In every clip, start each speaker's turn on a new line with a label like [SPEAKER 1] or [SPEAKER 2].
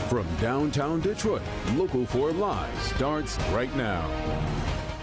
[SPEAKER 1] From downtown Detroit, Local 4 Live starts right now.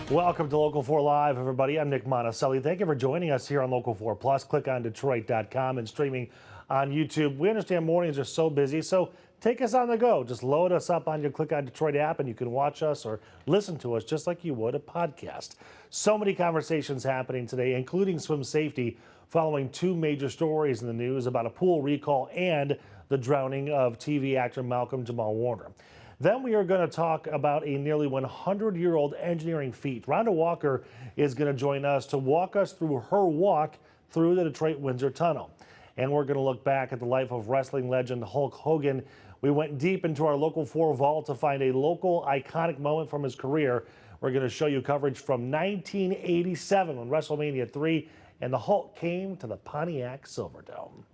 [SPEAKER 2] Welcome to Local 4 Live, everybody. I'm Nick Monticelli. Thank you for joining us here on Local 4 Plus. Click on Detroit.com and streaming on YouTube. We understand mornings are so busy, so take us on the go. Just load us up on your Click on Detroit app and you can watch us or listen to us just like you would a podcast. So many conversations happening today, including swim safety, following two major stories in the news about a pool recall and the drowning of TV actor Malcolm Jamal Warner. Then we are going to talk about a nearly 100-year-old engineering feat. Rhonda Walker is going to join us to walk us through her walk through the Detroit Windsor Tunnel. And we're going to look back at the life of wrestling legend Hulk Hogan. We went deep into our Local 4 vault to find a local iconic moment from his career. We're going to show you coverage from 1987 when WrestleMania 3 and the Hulk came to the Pontiac Silverdome.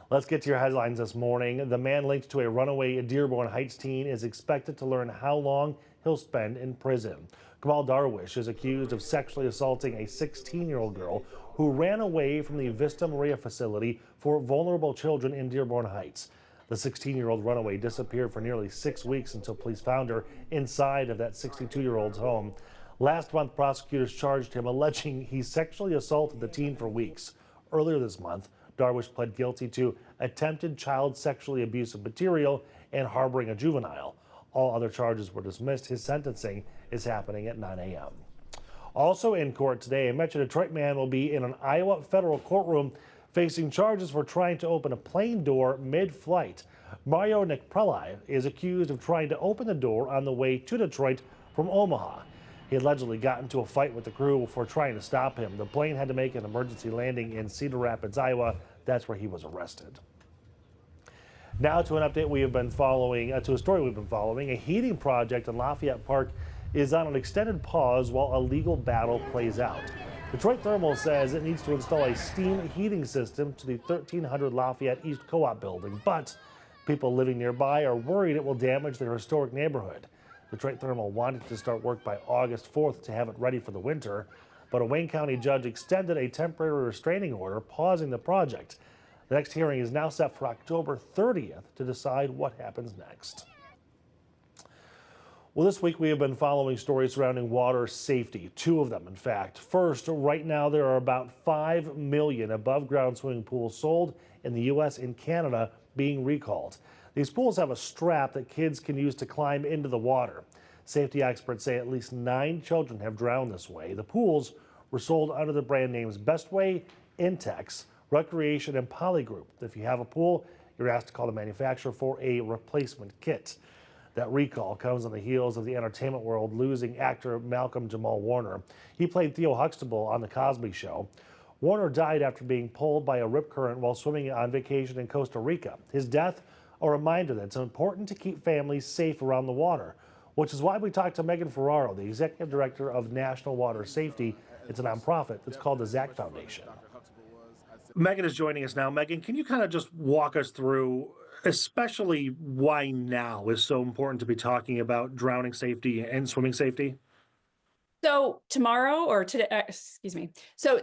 [SPEAKER 2] Let's get to your headlines this morning. The man linked to a runaway Dearborn Heights teen is expected to learn how long he'll spend in prison. Kamal Darwish is accused of sexually assaulting a 16-year-old girl who ran away from the Vista Maria facility for vulnerable children in Dearborn Heights. The 16-year-old runaway disappeared for nearly 6 weeks until police found her inside of that 62-year-old's home. Last month, prosecutors charged him, alleging he sexually assaulted the teen for weeks. Earlier this month, Darwish pled guilty to attempted child sexually abusive material and harboring a juvenile. All other charges were dismissed. His sentencing is happening at 9 a.m. Also in court today, a Metro Detroit man will be in an Iowa federal courtroom facing charges for trying to open a plane door mid-flight. Mario Nikprelai is accused of trying to open the door on the way to Detroit from Omaha. He allegedly got into a fight with the crew for trying to stop him. The plane had to make an emergency landing in Cedar Rapids, Iowa. That's where he was arrested. Now to an update we have been following, to a story we've been following. A heating project in Lafayette Park is on an extended pause while a legal battle plays out. Detroit Thermal says it needs to install a steam heating system to the 1300 Lafayette East Co-op building, but people living nearby are worried it will damage their historic neighborhood. Detroit Thermal wanted to start work by August 4th to have it ready for the winter, but a Wayne County judge extended a temporary restraining order, pausing the project. The next hearing is now set for October 30th to decide what happens next. Well, this week we have been following stories surrounding water safety, two of them, in fact. First, right now there are about 5 million above-ground swimming pools sold in the U.S. and Canada being recalled. These pools have a strap that kids can use to climb into the water. Safety experts say at least 9 children have drowned this way. The pools were sold under the brand names Bestway, Intex, Recreation, and Polygroup. If you have a pool, you're asked to call the manufacturer for a replacement kit. That recall comes on the heels of the entertainment world losing actor Malcolm Jamal Warner. He played Theo Huxtable on The Cosby Show. Warner died after being pulled by a rip current while swimming on vacation in Costa Rica. His death, a reminder that it's important to keep families safe around the water, which is why we talked to Megan Ferraro, the executive director of National Water Safety. It's a nonprofit that's called the Zach Foundation. Megan is joining us now. Megan, can you kind of just walk us through, especially why now is so important to be talking about drowning safety and swimming safety?
[SPEAKER 3] So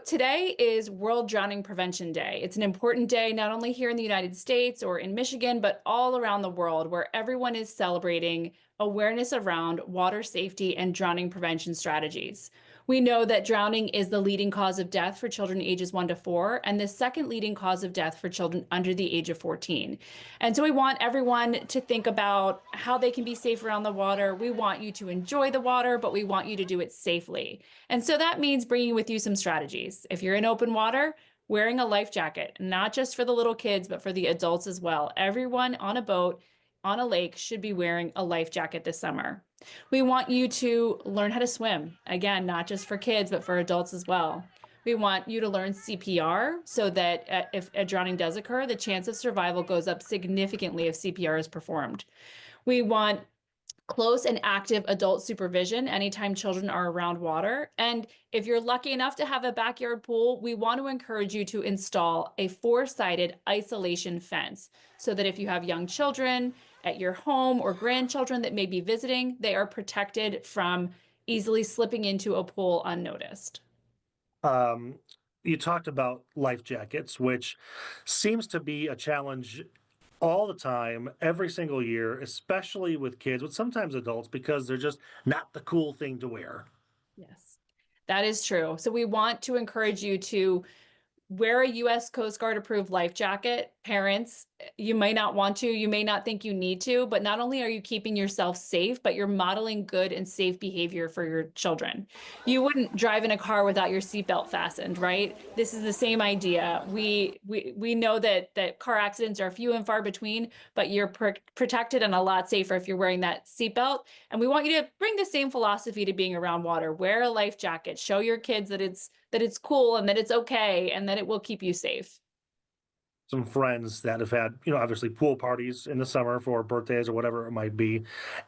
[SPEAKER 3] today is World Drowning Prevention Day. It's an important day, not only here in the United States or in Michigan, but all around the world, where everyone is celebrating awareness around water safety and drowning prevention strategies. We know that drowning is the leading cause of death for children ages 1 to 4, and the second leading cause of death for children under the age of 14. And so we want everyone to think about how they can be safe around the water. We want you to enjoy the water, but we want you to do it safely. And so that means bringing with you some strategies. If you're in open water, wearing a life jacket, not just for the little kids, but for the adults as well. Everyone on a boat, on a lake, should be wearing a life jacket this summer. We want you to learn how to swim. Again, not just for kids, but for adults as well. We want you to learn CPR so that if a drowning does occur, the chance of survival goes up significantly if CPR is performed. We want close and active adult supervision anytime children are around water. And if you're lucky enough to have a backyard pool, we want to encourage you to install a 4-sided isolation fence so that if you have young children at your home or grandchildren that may be visiting, they are protected from easily slipping into a pool unnoticed.
[SPEAKER 2] You talked about life jackets, which seems to be a challenge all the time, every single year, especially with kids, but sometimes adults, because they're just not the cool thing to wear.
[SPEAKER 3] Yes, that is true. So we want to encourage you to wear a US Coast Guard approved life jacket. Parents, you might not want to, you may not think you need to, but not only are you keeping yourself safe, but you're modeling good and safe behavior for your children. You wouldn't drive in a car without your seatbelt fastened, right? This is the same idea. We know that car accidents are few and far between, but you're protected and a lot safer if you're wearing that seatbelt. And we want you to bring the same philosophy to being around water. Wear a life jacket. Show your kids that it's cool and that it's okay and that it will keep you safe.
[SPEAKER 2] Some friends that have had, obviously pool parties in the summer for birthdays or whatever it might be,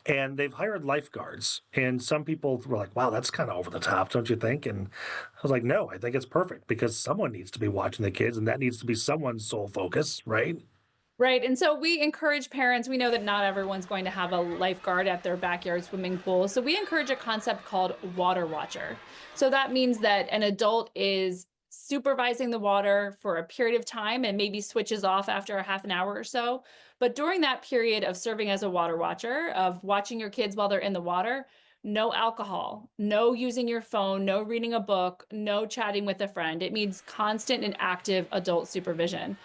[SPEAKER 2] and they've hired lifeguards. And some people were like, wow, that's kind of over the top, don't you think? And I was like, no, I think it's perfect because someone needs to be watching the kids and that needs to be someone's sole focus, right?
[SPEAKER 3] Right. And so we encourage parents. We know that not everyone's going to have a lifeguard at their backyard swimming pool. So we encourage a concept called water watcher. So that means that an adult is supervising the water for a period of time and maybe switches off after a half an hour or so. But during that period of serving as a water watcher, of watching your kids while they're in the water, no alcohol, no using your phone, no reading a book, no chatting with a friend. It means constant and active adult supervision.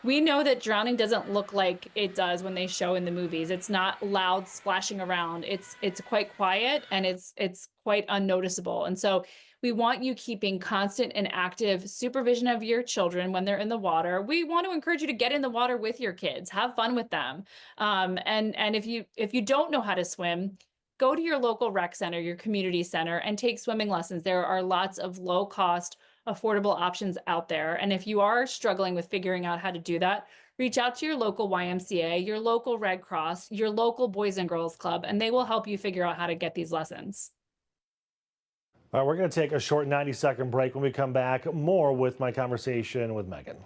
[SPEAKER 3] We know that drowning doesn't look like it does when they show in the movies. It's not loud splashing around. It's quite quiet and it's quite unnoticeable. And so we want you keeping constant and active supervision of your children when they're in the water. We want to encourage you to get in the water with your kids, have fun with them. And if you don't know how to swim, go to your local rec center, your community center, and take swimming lessons. There are lots of low cost, affordable options out there. And if you are struggling with figuring out how to do that, reach out to your local YMCA, your local Red Cross, your local Boys and Girls Club, and they will help you figure out how to get these lessons.
[SPEAKER 2] All right, we're going to take a short 90-second break. When we come back, more with my conversation with Megan.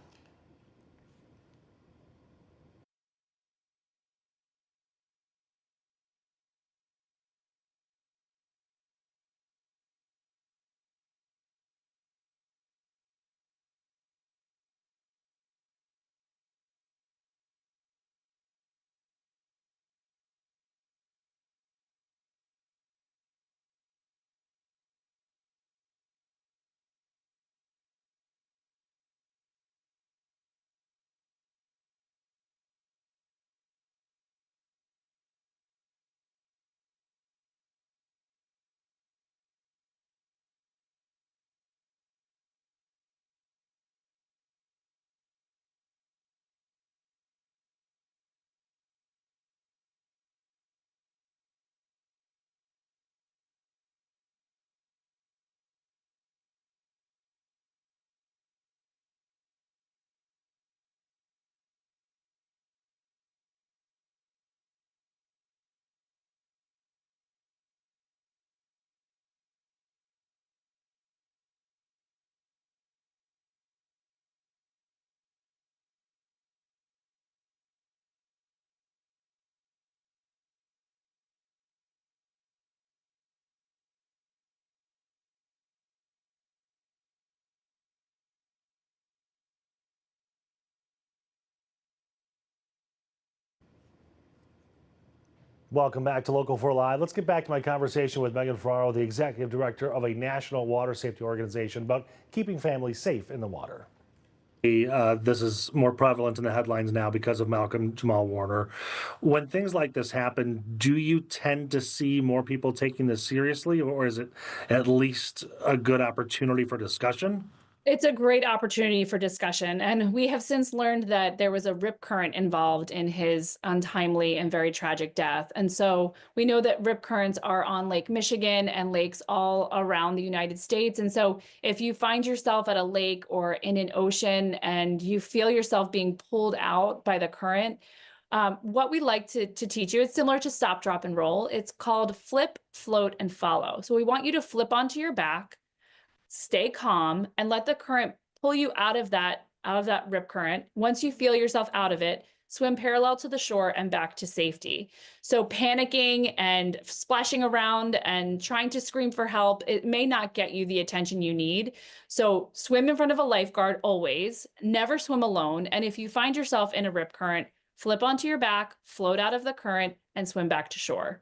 [SPEAKER 2] Welcome back to Local 4 Live. Let's get back to my conversation with Megan Ferraro, the executive director of a national water safety organization, about keeping families safe in the water. This is more prevalent in the headlines now because of Malcolm Jamal Warner. When things like this happen, do you tend to see more people taking this seriously, or is it at least a good opportunity for discussion?
[SPEAKER 3] It's a great opportunity for discussion. And we have since learned that there was a rip current involved in his untimely and very tragic death. And so we know that rip currents are on Lake Michigan and lakes all around the United States. And so if you find yourself at a lake or in an ocean and you feel yourself being pulled out by the current, what we like to teach you, it's similar to stop, drop, and roll. It's called flip, float, and follow. So we want you to flip onto your back, stay calm, and let the current pull you out of that rip current. Once you feel yourself out of it, swim parallel to the shore and back to safety. So panicking and splashing around and trying to scream for help, it may not get you the attention you need. So swim in front of a lifeguard always, never swim alone. And if you find yourself in a rip current, flip onto your back, float out of the current, and swim back to shore.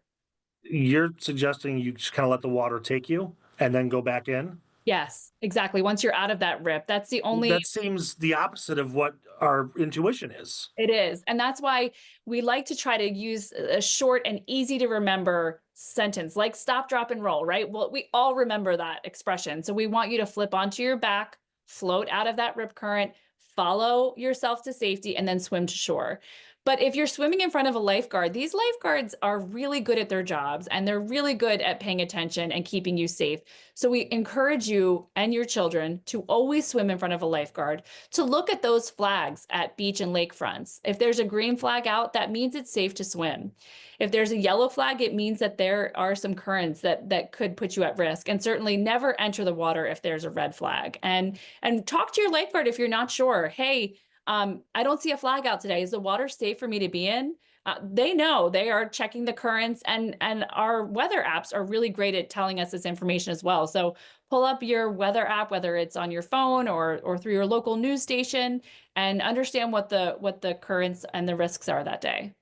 [SPEAKER 2] You're suggesting you just kind of let the water take you and then go back in?
[SPEAKER 3] Yes, exactly. Once you're out of that rip, that's the only.
[SPEAKER 2] That seems the opposite of what our intuition is.
[SPEAKER 3] It is. And that's why we like to try to use a short and easy to remember sentence like stop, drop, and roll, right? Well, we all remember that expression. So we want you to flip onto your back, float out of that rip current, follow yourself to safety, and then swim to shore. But if you're swimming in front of a lifeguard, these lifeguards are really good at their jobs and they're really good at paying attention and keeping you safe. So we encourage you and your children to always swim in front of a lifeguard, to look at those flags at beach and lake fronts. If there's a green flag out, that means it's safe to swim. If there's a yellow flag, it means that there are some currents that could put you at risk. And certainly never enter the water if there's a red flag. And talk to your lifeguard if you're not sure. Hey, I don't see a flag out today. Is the water safe for me to be in? They know. They are checking the currents, and our weather apps are really great at telling us this information as well. So pull up your weather app, whether it's on your phone or through your local news station, and understand what the currents and the risks are that day.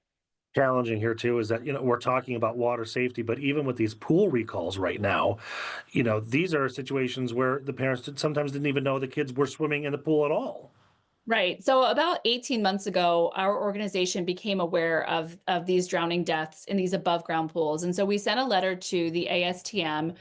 [SPEAKER 2] Challenging here too is that we're talking about water safety, but even with these pool recalls right now, these are situations where the parents sometimes didn't even know the kids were swimming in the pool at all.
[SPEAKER 3] Right. So about 18 months ago, our organization became aware of these drowning deaths in these above ground pools. And so we sent a letter to the ASTM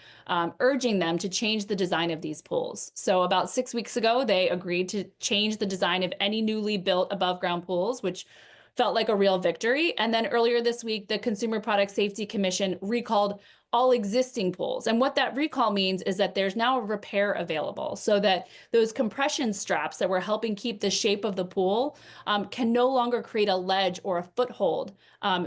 [SPEAKER 3] urging them to change the design of these pools. So about 6 weeks ago, they agreed to change the design of any newly built above ground pools, which felt like a real victory. And then earlier this week, the Consumer Product Safety Commission recalled all existing pools. And what that recall means is that there's now a repair available so that those compression straps that were helping keep the shape of the pool can no longer create a ledge or a foothold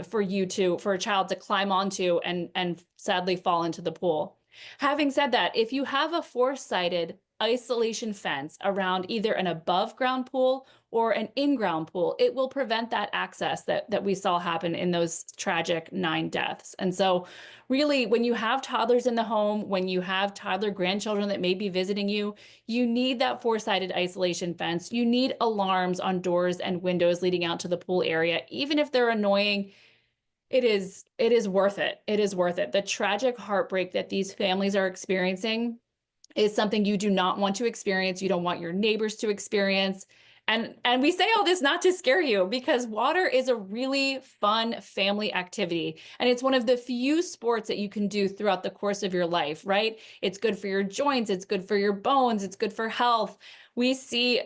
[SPEAKER 3] for a child to climb onto and sadly fall into the pool. Having said that, if you have a four-sided isolation fence around either an above ground pool or an in-ground pool, it will prevent that access that we saw happen in those tragic 9 deaths. And so really, when you have toddlers in the home, when you have toddler grandchildren that may be visiting you, you need that four-sided isolation fence. You need alarms on doors and windows leading out to the pool area. Even if they're annoying, it is worth it. It is worth it. The tragic heartbreak that these families are experiencing is something you do not want to experience. You don't want your neighbors to experience. And we say all this not to scare you, because water is a really fun family activity. And it's one of the few sports that you can do throughout the course of your life, right? It's good for your joints. It's good for your bones. It's good for health. We see,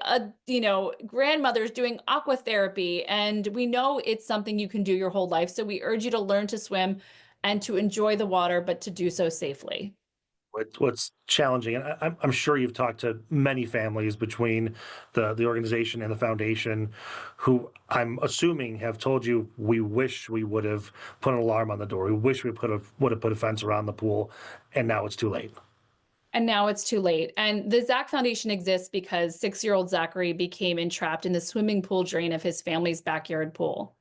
[SPEAKER 3] grandmothers doing aqua therapy, and we know it's something you can do your whole life. So we urge you to learn to swim and to enjoy the water, but to do so safely.
[SPEAKER 2] What's challenging, and I'm sure you've talked to many families between the organization and the foundation who I'm assuming have told you, we wish we would have put an alarm on the door. We wish we would have put a fence around the pool, and now it's too late.
[SPEAKER 3] And now it's too late. And the Zach Foundation exists because 6-year-old Zachary became entrapped in the swimming pool drain of his family's backyard pool.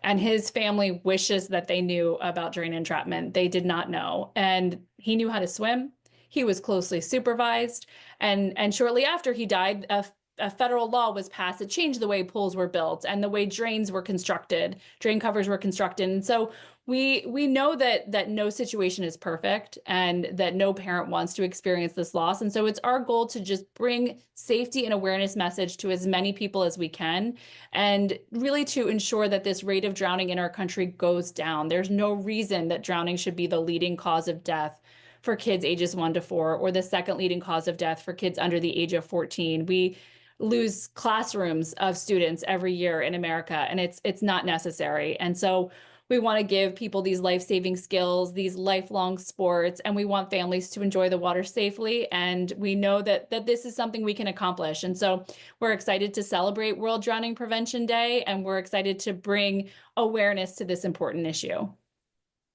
[SPEAKER 3] And his family wishes that they knew about drain entrapment. They did not know. And he knew how to swim. He was closely supervised. And shortly after he died, a federal law was passed that changed the way pools were built and the way drains were constructed, drain covers were constructed. And so we know that no situation is perfect and that no parent wants to experience this loss. And so it's our goal to just bring safety and awareness message to as many people as we can, and really to ensure that this rate of drowning in our country goes down. There's no reason that drowning should be the leading cause of death for kids ages 1 to 4, or the second leading cause of death for kids under the age of 14. We lose classrooms of students every year in America, and it's not necessary. And so we want to give people these life-saving skills, these lifelong sports, and we want families to enjoy the water safely. And we know that this is something we can accomplish. And so we're excited to celebrate World Drowning Prevention Day, and we're excited to bring awareness to this important issue.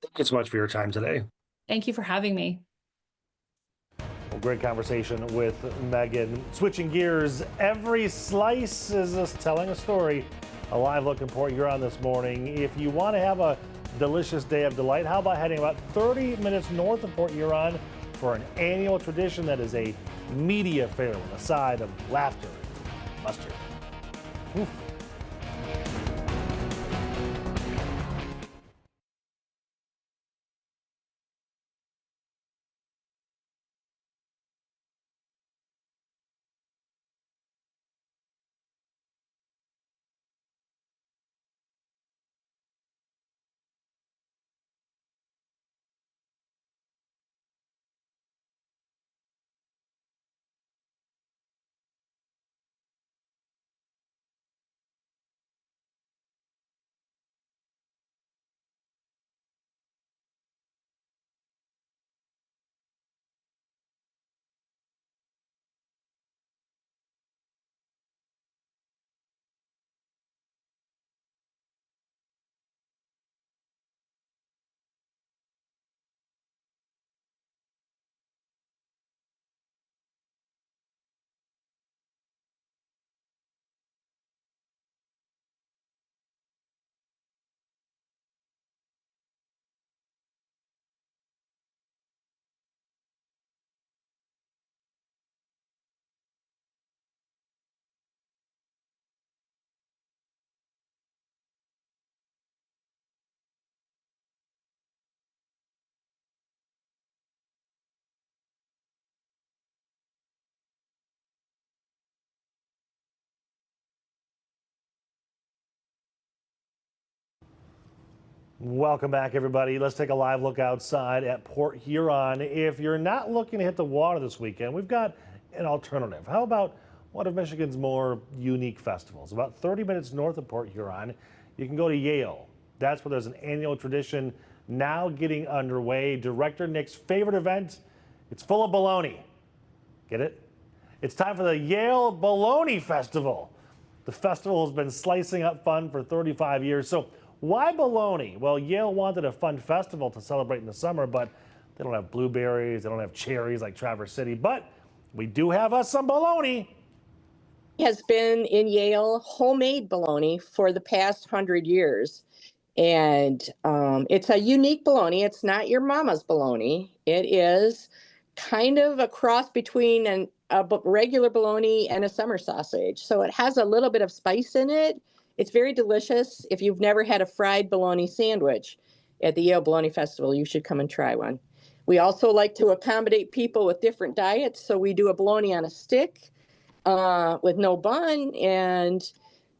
[SPEAKER 2] Thank you so much for your time today.
[SPEAKER 3] Thank you for having me.
[SPEAKER 2] Well, great conversation with Megan. Switching gears, every slice is just telling a story. A live look in Port Huron this morning. If you want to have a delicious day of delight, how about heading about 30 minutes north of Port Huron for an annual tradition that is a media fair with a side of laughter and mustard. Oof. Welcome back, everybody. Let's take a live look outside at Port Huron. If you're not looking to hit the water this weekend, we've got an alternative. How about one of Michigan's more unique festivals? About 30 minutes north of Port Huron, you can go to Yale. That's where there's an annual tradition now getting underway. Director Nick's favorite event, it's full of baloney. Get it? It's time for the Yale Baloney Festival. The festival has been slicing up fun for 35 years. So why baloney? Well, Yale wanted a fun festival to celebrate in the summer, but they don't have blueberries, they don't have cherries like Traverse City, but we do have us some baloney.
[SPEAKER 4] Has been in Yale homemade bologna for the past 100 years. And it's a unique bologna. It's not your mama's bologna. It is kind of a cross between a regular bologna and a summer sausage. So it has a little bit of spice in it. It's very delicious. If you've never had a fried bologna sandwich at the Yale Bologna Festival, you should come and try one. We also like to accommodate people with different diets. So we do a bologna on a stick with no bun and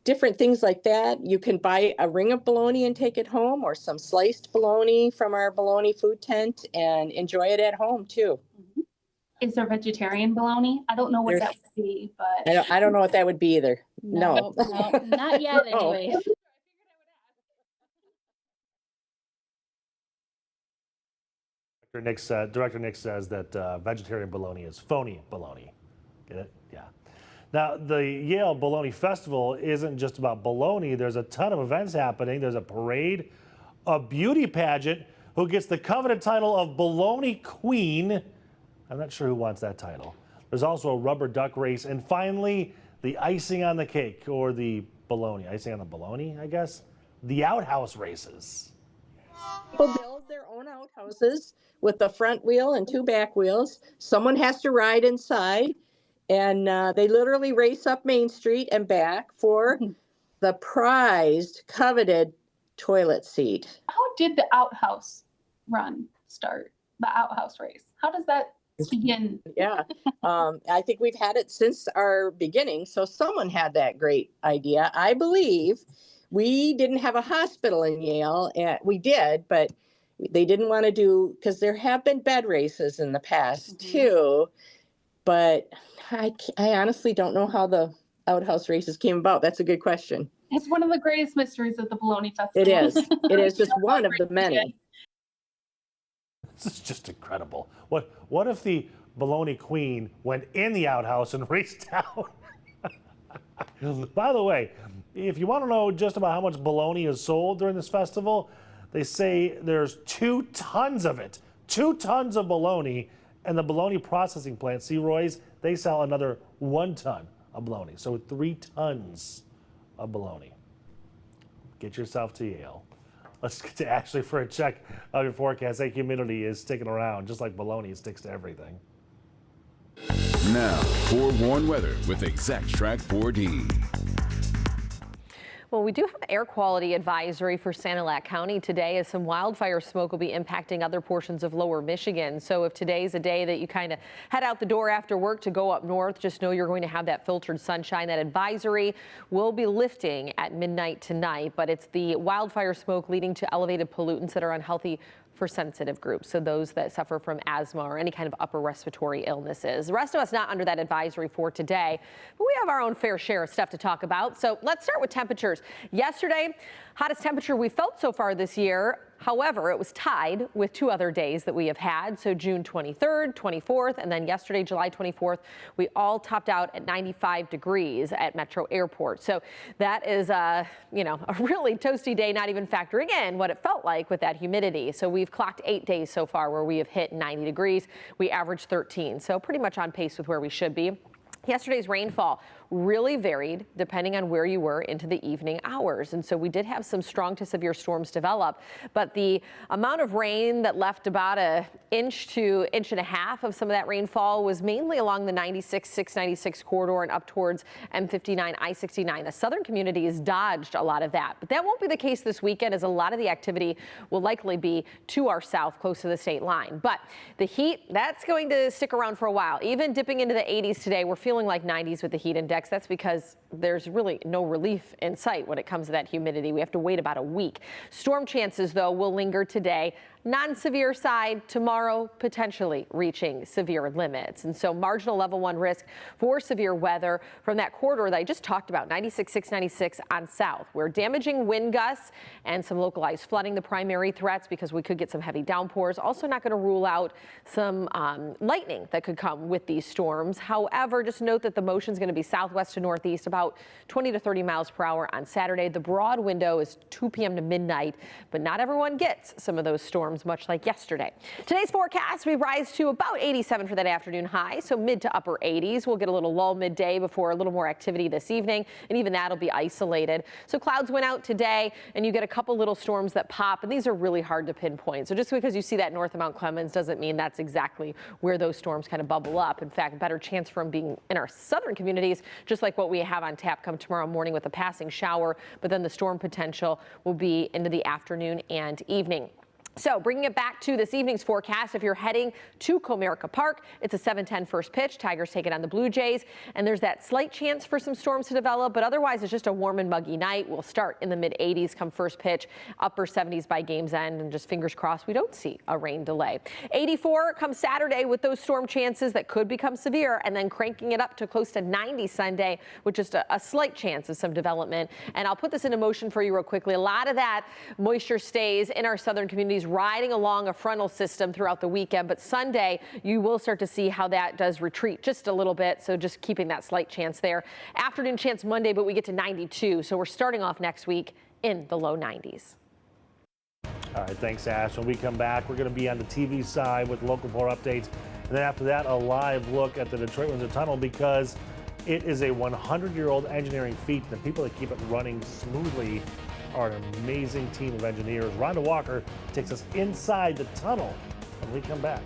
[SPEAKER 4] different things like that. You can buy a ring of bologna and take it home, or some sliced bologna from our bologna food tent and enjoy it at home too.
[SPEAKER 5] Is there vegetarian bologna? I don't know what that would be, but
[SPEAKER 4] I don't know what that would be either. No.
[SPEAKER 3] Not yet
[SPEAKER 4] No.
[SPEAKER 3] anyway.
[SPEAKER 2] Director Nick says that vegetarian bologna is phony bologna. Get it? Yeah. Now, the Yale Bologna Festival isn't just about bologna. There's a ton of events happening. There's a parade, a beauty pageant, who gets the coveted title of Bologna Queen. I'm not sure who wants that title. There's also a rubber duck race. And finally, the icing on the cake, or the bologna, icing on the bologna, I guess, the outhouse races.
[SPEAKER 4] People build their own outhouses with the front wheel and two back wheels. Someone has to ride inside, and they literally race up Main Street and back for the prized, coveted toilet seat.
[SPEAKER 5] how did the outhouse run start? The outhouse race. How does that begin?
[SPEAKER 4] Yeah, I think we've had it since our beginning. So someone had that great idea. I believe we didn't have a hospital in Yale. We did, but they didn't want to do, because there have been bed races in the past too. But I honestly don't know how the outhouse races came about. That's a good question.
[SPEAKER 5] It's one of the greatest mysteries of the Bologna Festival.
[SPEAKER 4] It is. It is just one of the many.
[SPEAKER 2] This is just incredible. What if the Bologna Queen went in the outhouse and raced down? By the way, if you want to know just about how much bologna is sold during this festival, they say there's 2 tons of it. 2 tons of bologna, and the bologna processing plant, C. Roy's, they sell another 1 ton of bologna. So 3 tons of bologna. Get yourself to Yale. Let's get to Ashley for a check of your forecast. That humidity is sticking around, just like bologna sticks to everything.
[SPEAKER 1] Now, forewarned weather with Exact Track 4D.
[SPEAKER 6] Well, we do have air quality advisory for Sanilac County today, as some wildfire smoke will be impacting other portions of lower Michigan. So if today's a day that you kind of head out the door after work to go up north, just know you're going to have that filtered sunshine. That advisory will be lifting at midnight tonight, but it's the wildfire smoke leading to elevated pollutants that are unhealthy for sensitive groups, so those that suffer from asthma or any kind of upper respiratory illnesses. The rest of us not under that advisory for today, but we have our own fair share of stuff to talk about. So let's start with temperatures. Yesterday, hottest temperature we felt so far this year. However, it was tied with 2 other days that we have had. So June 23rd, 24th, and then yesterday, July 24th, we all topped out at 95 degrees at Metro Airport. So that is, a really toasty day, not even factoring in what it felt like with that humidity. So we've clocked 8 days so far where we have hit 90 degrees. We averaged 13, so pretty much on pace with where we should be. Yesterday's rainfall really varied depending on where you were into the evening hours. And so we did have some strong to severe storms develop, but the amount of rain that left about an inch to inch and a half of some of that rainfall was mainly along the 696 corridor and up towards M59, I-69. The southern communities dodged a lot of that, but that won't be the case this weekend, as a lot of the activity will likely be to our south, close to the state line. But the heat, that's going to stick around for a while, even dipping into the 80s today. We're feeling like 90s with the heat index. index. That's because there's really no relief in sight when it comes to that humidity. We have to wait about a week. Storm chances, though, will linger today. Non-severe side tomorrow, potentially reaching severe limits. And so marginal level 1 risk for severe weather from that corridor that I just talked about, 96, 696 on south, where damaging wind gusts and some localized flooding, the primary threats, because we could get some heavy downpours. Also not going to rule out some lightning that could come with these storms. However, just note that the motion is going to be southwest to northeast, about 20 to 30 miles per hour on Saturday. The broad window is 2 p.m. to midnight, but not everyone gets some of those storms, much like yesterday. Today's forecast, we rise to about 87 for that afternoon high, so mid to upper 80s. We'll get a little lull midday before a little more activity this evening, and even that'll be isolated. So clouds went out today, and you get a couple little storms that pop, and these are really hard to pinpoint. So just because you see that north of Mount Clemens doesn't mean that's exactly where those storms kind of bubble up. In fact, better chance for them being in our southern communities, just like what we have on tap come tomorrow morning with a passing shower, but then the storm potential will be into the afternoon and evening. So bringing it back to this evening's forecast, if you're heading to Comerica Park, it's a 7:10 first pitch. Tigers take it on the Blue Jays, and there's that slight chance for some storms to develop, but otherwise it's just a warm and muggy night. We'll start in the mid-80s come first pitch, upper 70s by game's end, and just fingers crossed we don't see a rain delay. 84 comes Saturday with those storm chances that could become severe, and then cranking it up to close to 90 Sunday with just a slight chance of some development. And I'll put this into motion for you real quickly. A lot of that moisture stays in our southern communities, riding along a frontal system throughout the weekend, but Sunday you will start to see how that does retreat just a little bit, so just keeping that slight chance there. Afternoon chance Monday, but we get to 92, so we're starting off next week in the low 90s.
[SPEAKER 2] All right, thanks, Ash. When we come back, we're going to be on the TV side with Local 4 updates, and then after that, a live look at the Detroit Windsor Tunnel, because it is a 100-year-old engineering feat. The people that keep it running smoothly are an amazing team of engineers. Rhonda Walker takes us inside the tunnel when we come back.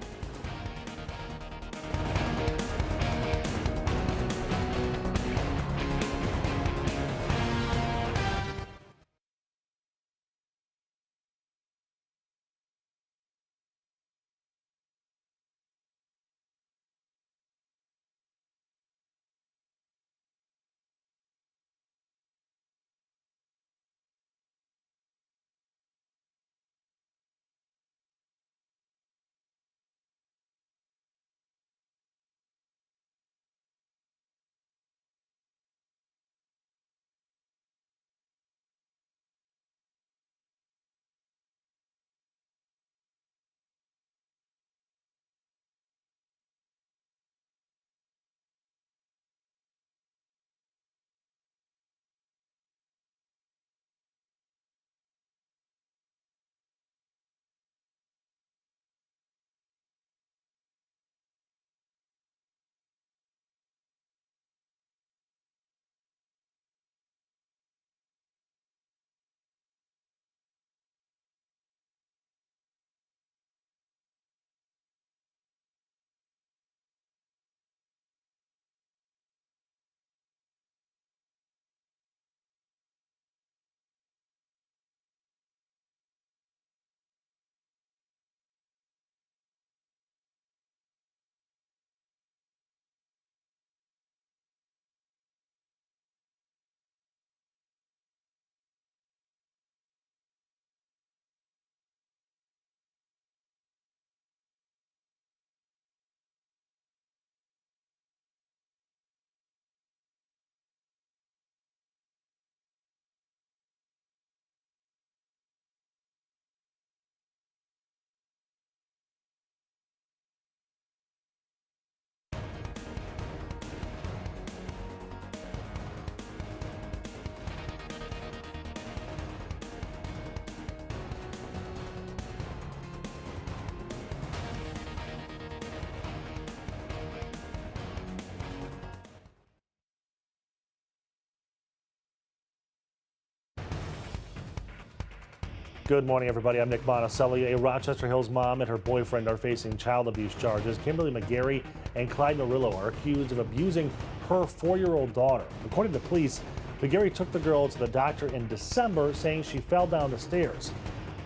[SPEAKER 2] Good morning, everybody. I'm Nick Monticelli. A Rochester Hills mom and her boyfriend are facing child abuse charges. Kimberly McGarry and Clyde Murillo are accused of abusing her 4-year-old daughter. According to police, McGarry took the girl to the doctor in December, saying she fell down the stairs.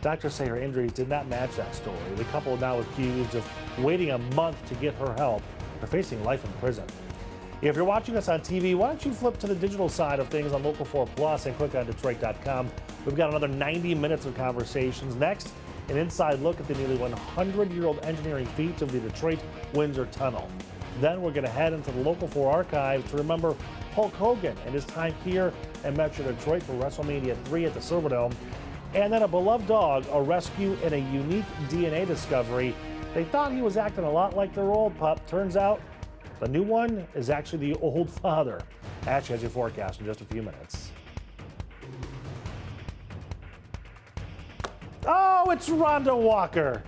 [SPEAKER 2] Doctors say her injuries did not match that story. The couple now accused of waiting a month to get her help are facing life in prison. If you're watching us on TV, why don't you flip to the digital side of things on Local 4 Plus and click on Detroit.com. We've got another 90 minutes of conversations. Next, an inside look at the nearly 100-year-old engineering feat of the Detroit-Windsor Tunnel. Then we're going to head into the Local 4 archives to remember Hulk Hogan and his time here in Metro Detroit for WrestleMania 3 at the Silverdome. And then a beloved dog, a rescue, and a unique DNA discovery. They thought he was acting a lot like their old pup. Turns out the new one is actually the old father. Ash has your forecast in just a few minutes. Oh, it's Rhonda Walker.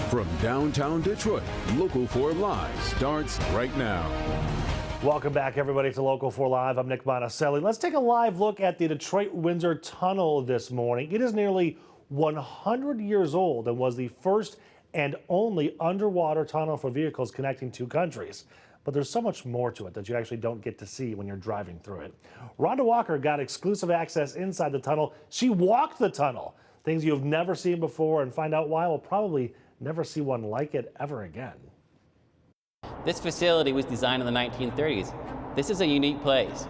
[SPEAKER 1] From downtown Detroit, Local 4 Live starts right now.
[SPEAKER 2] Welcome back, everybody, to Local 4 Live. I'm Nick Monticelli. Let's take a live look at the Detroit-Windsor Tunnel this morning. It is nearly 100 years old and was the first and only underwater tunnel for vehicles connecting two countries. But there's so much more to it that you actually don't get to see when you're driving through it. Rhonda Walker got exclusive access inside the tunnel. She walked the tunnel, things you've never seen before, and find out why we'll probably never see one like it ever again.
[SPEAKER 7] This facility was designed in the 1930s. This is a unique place,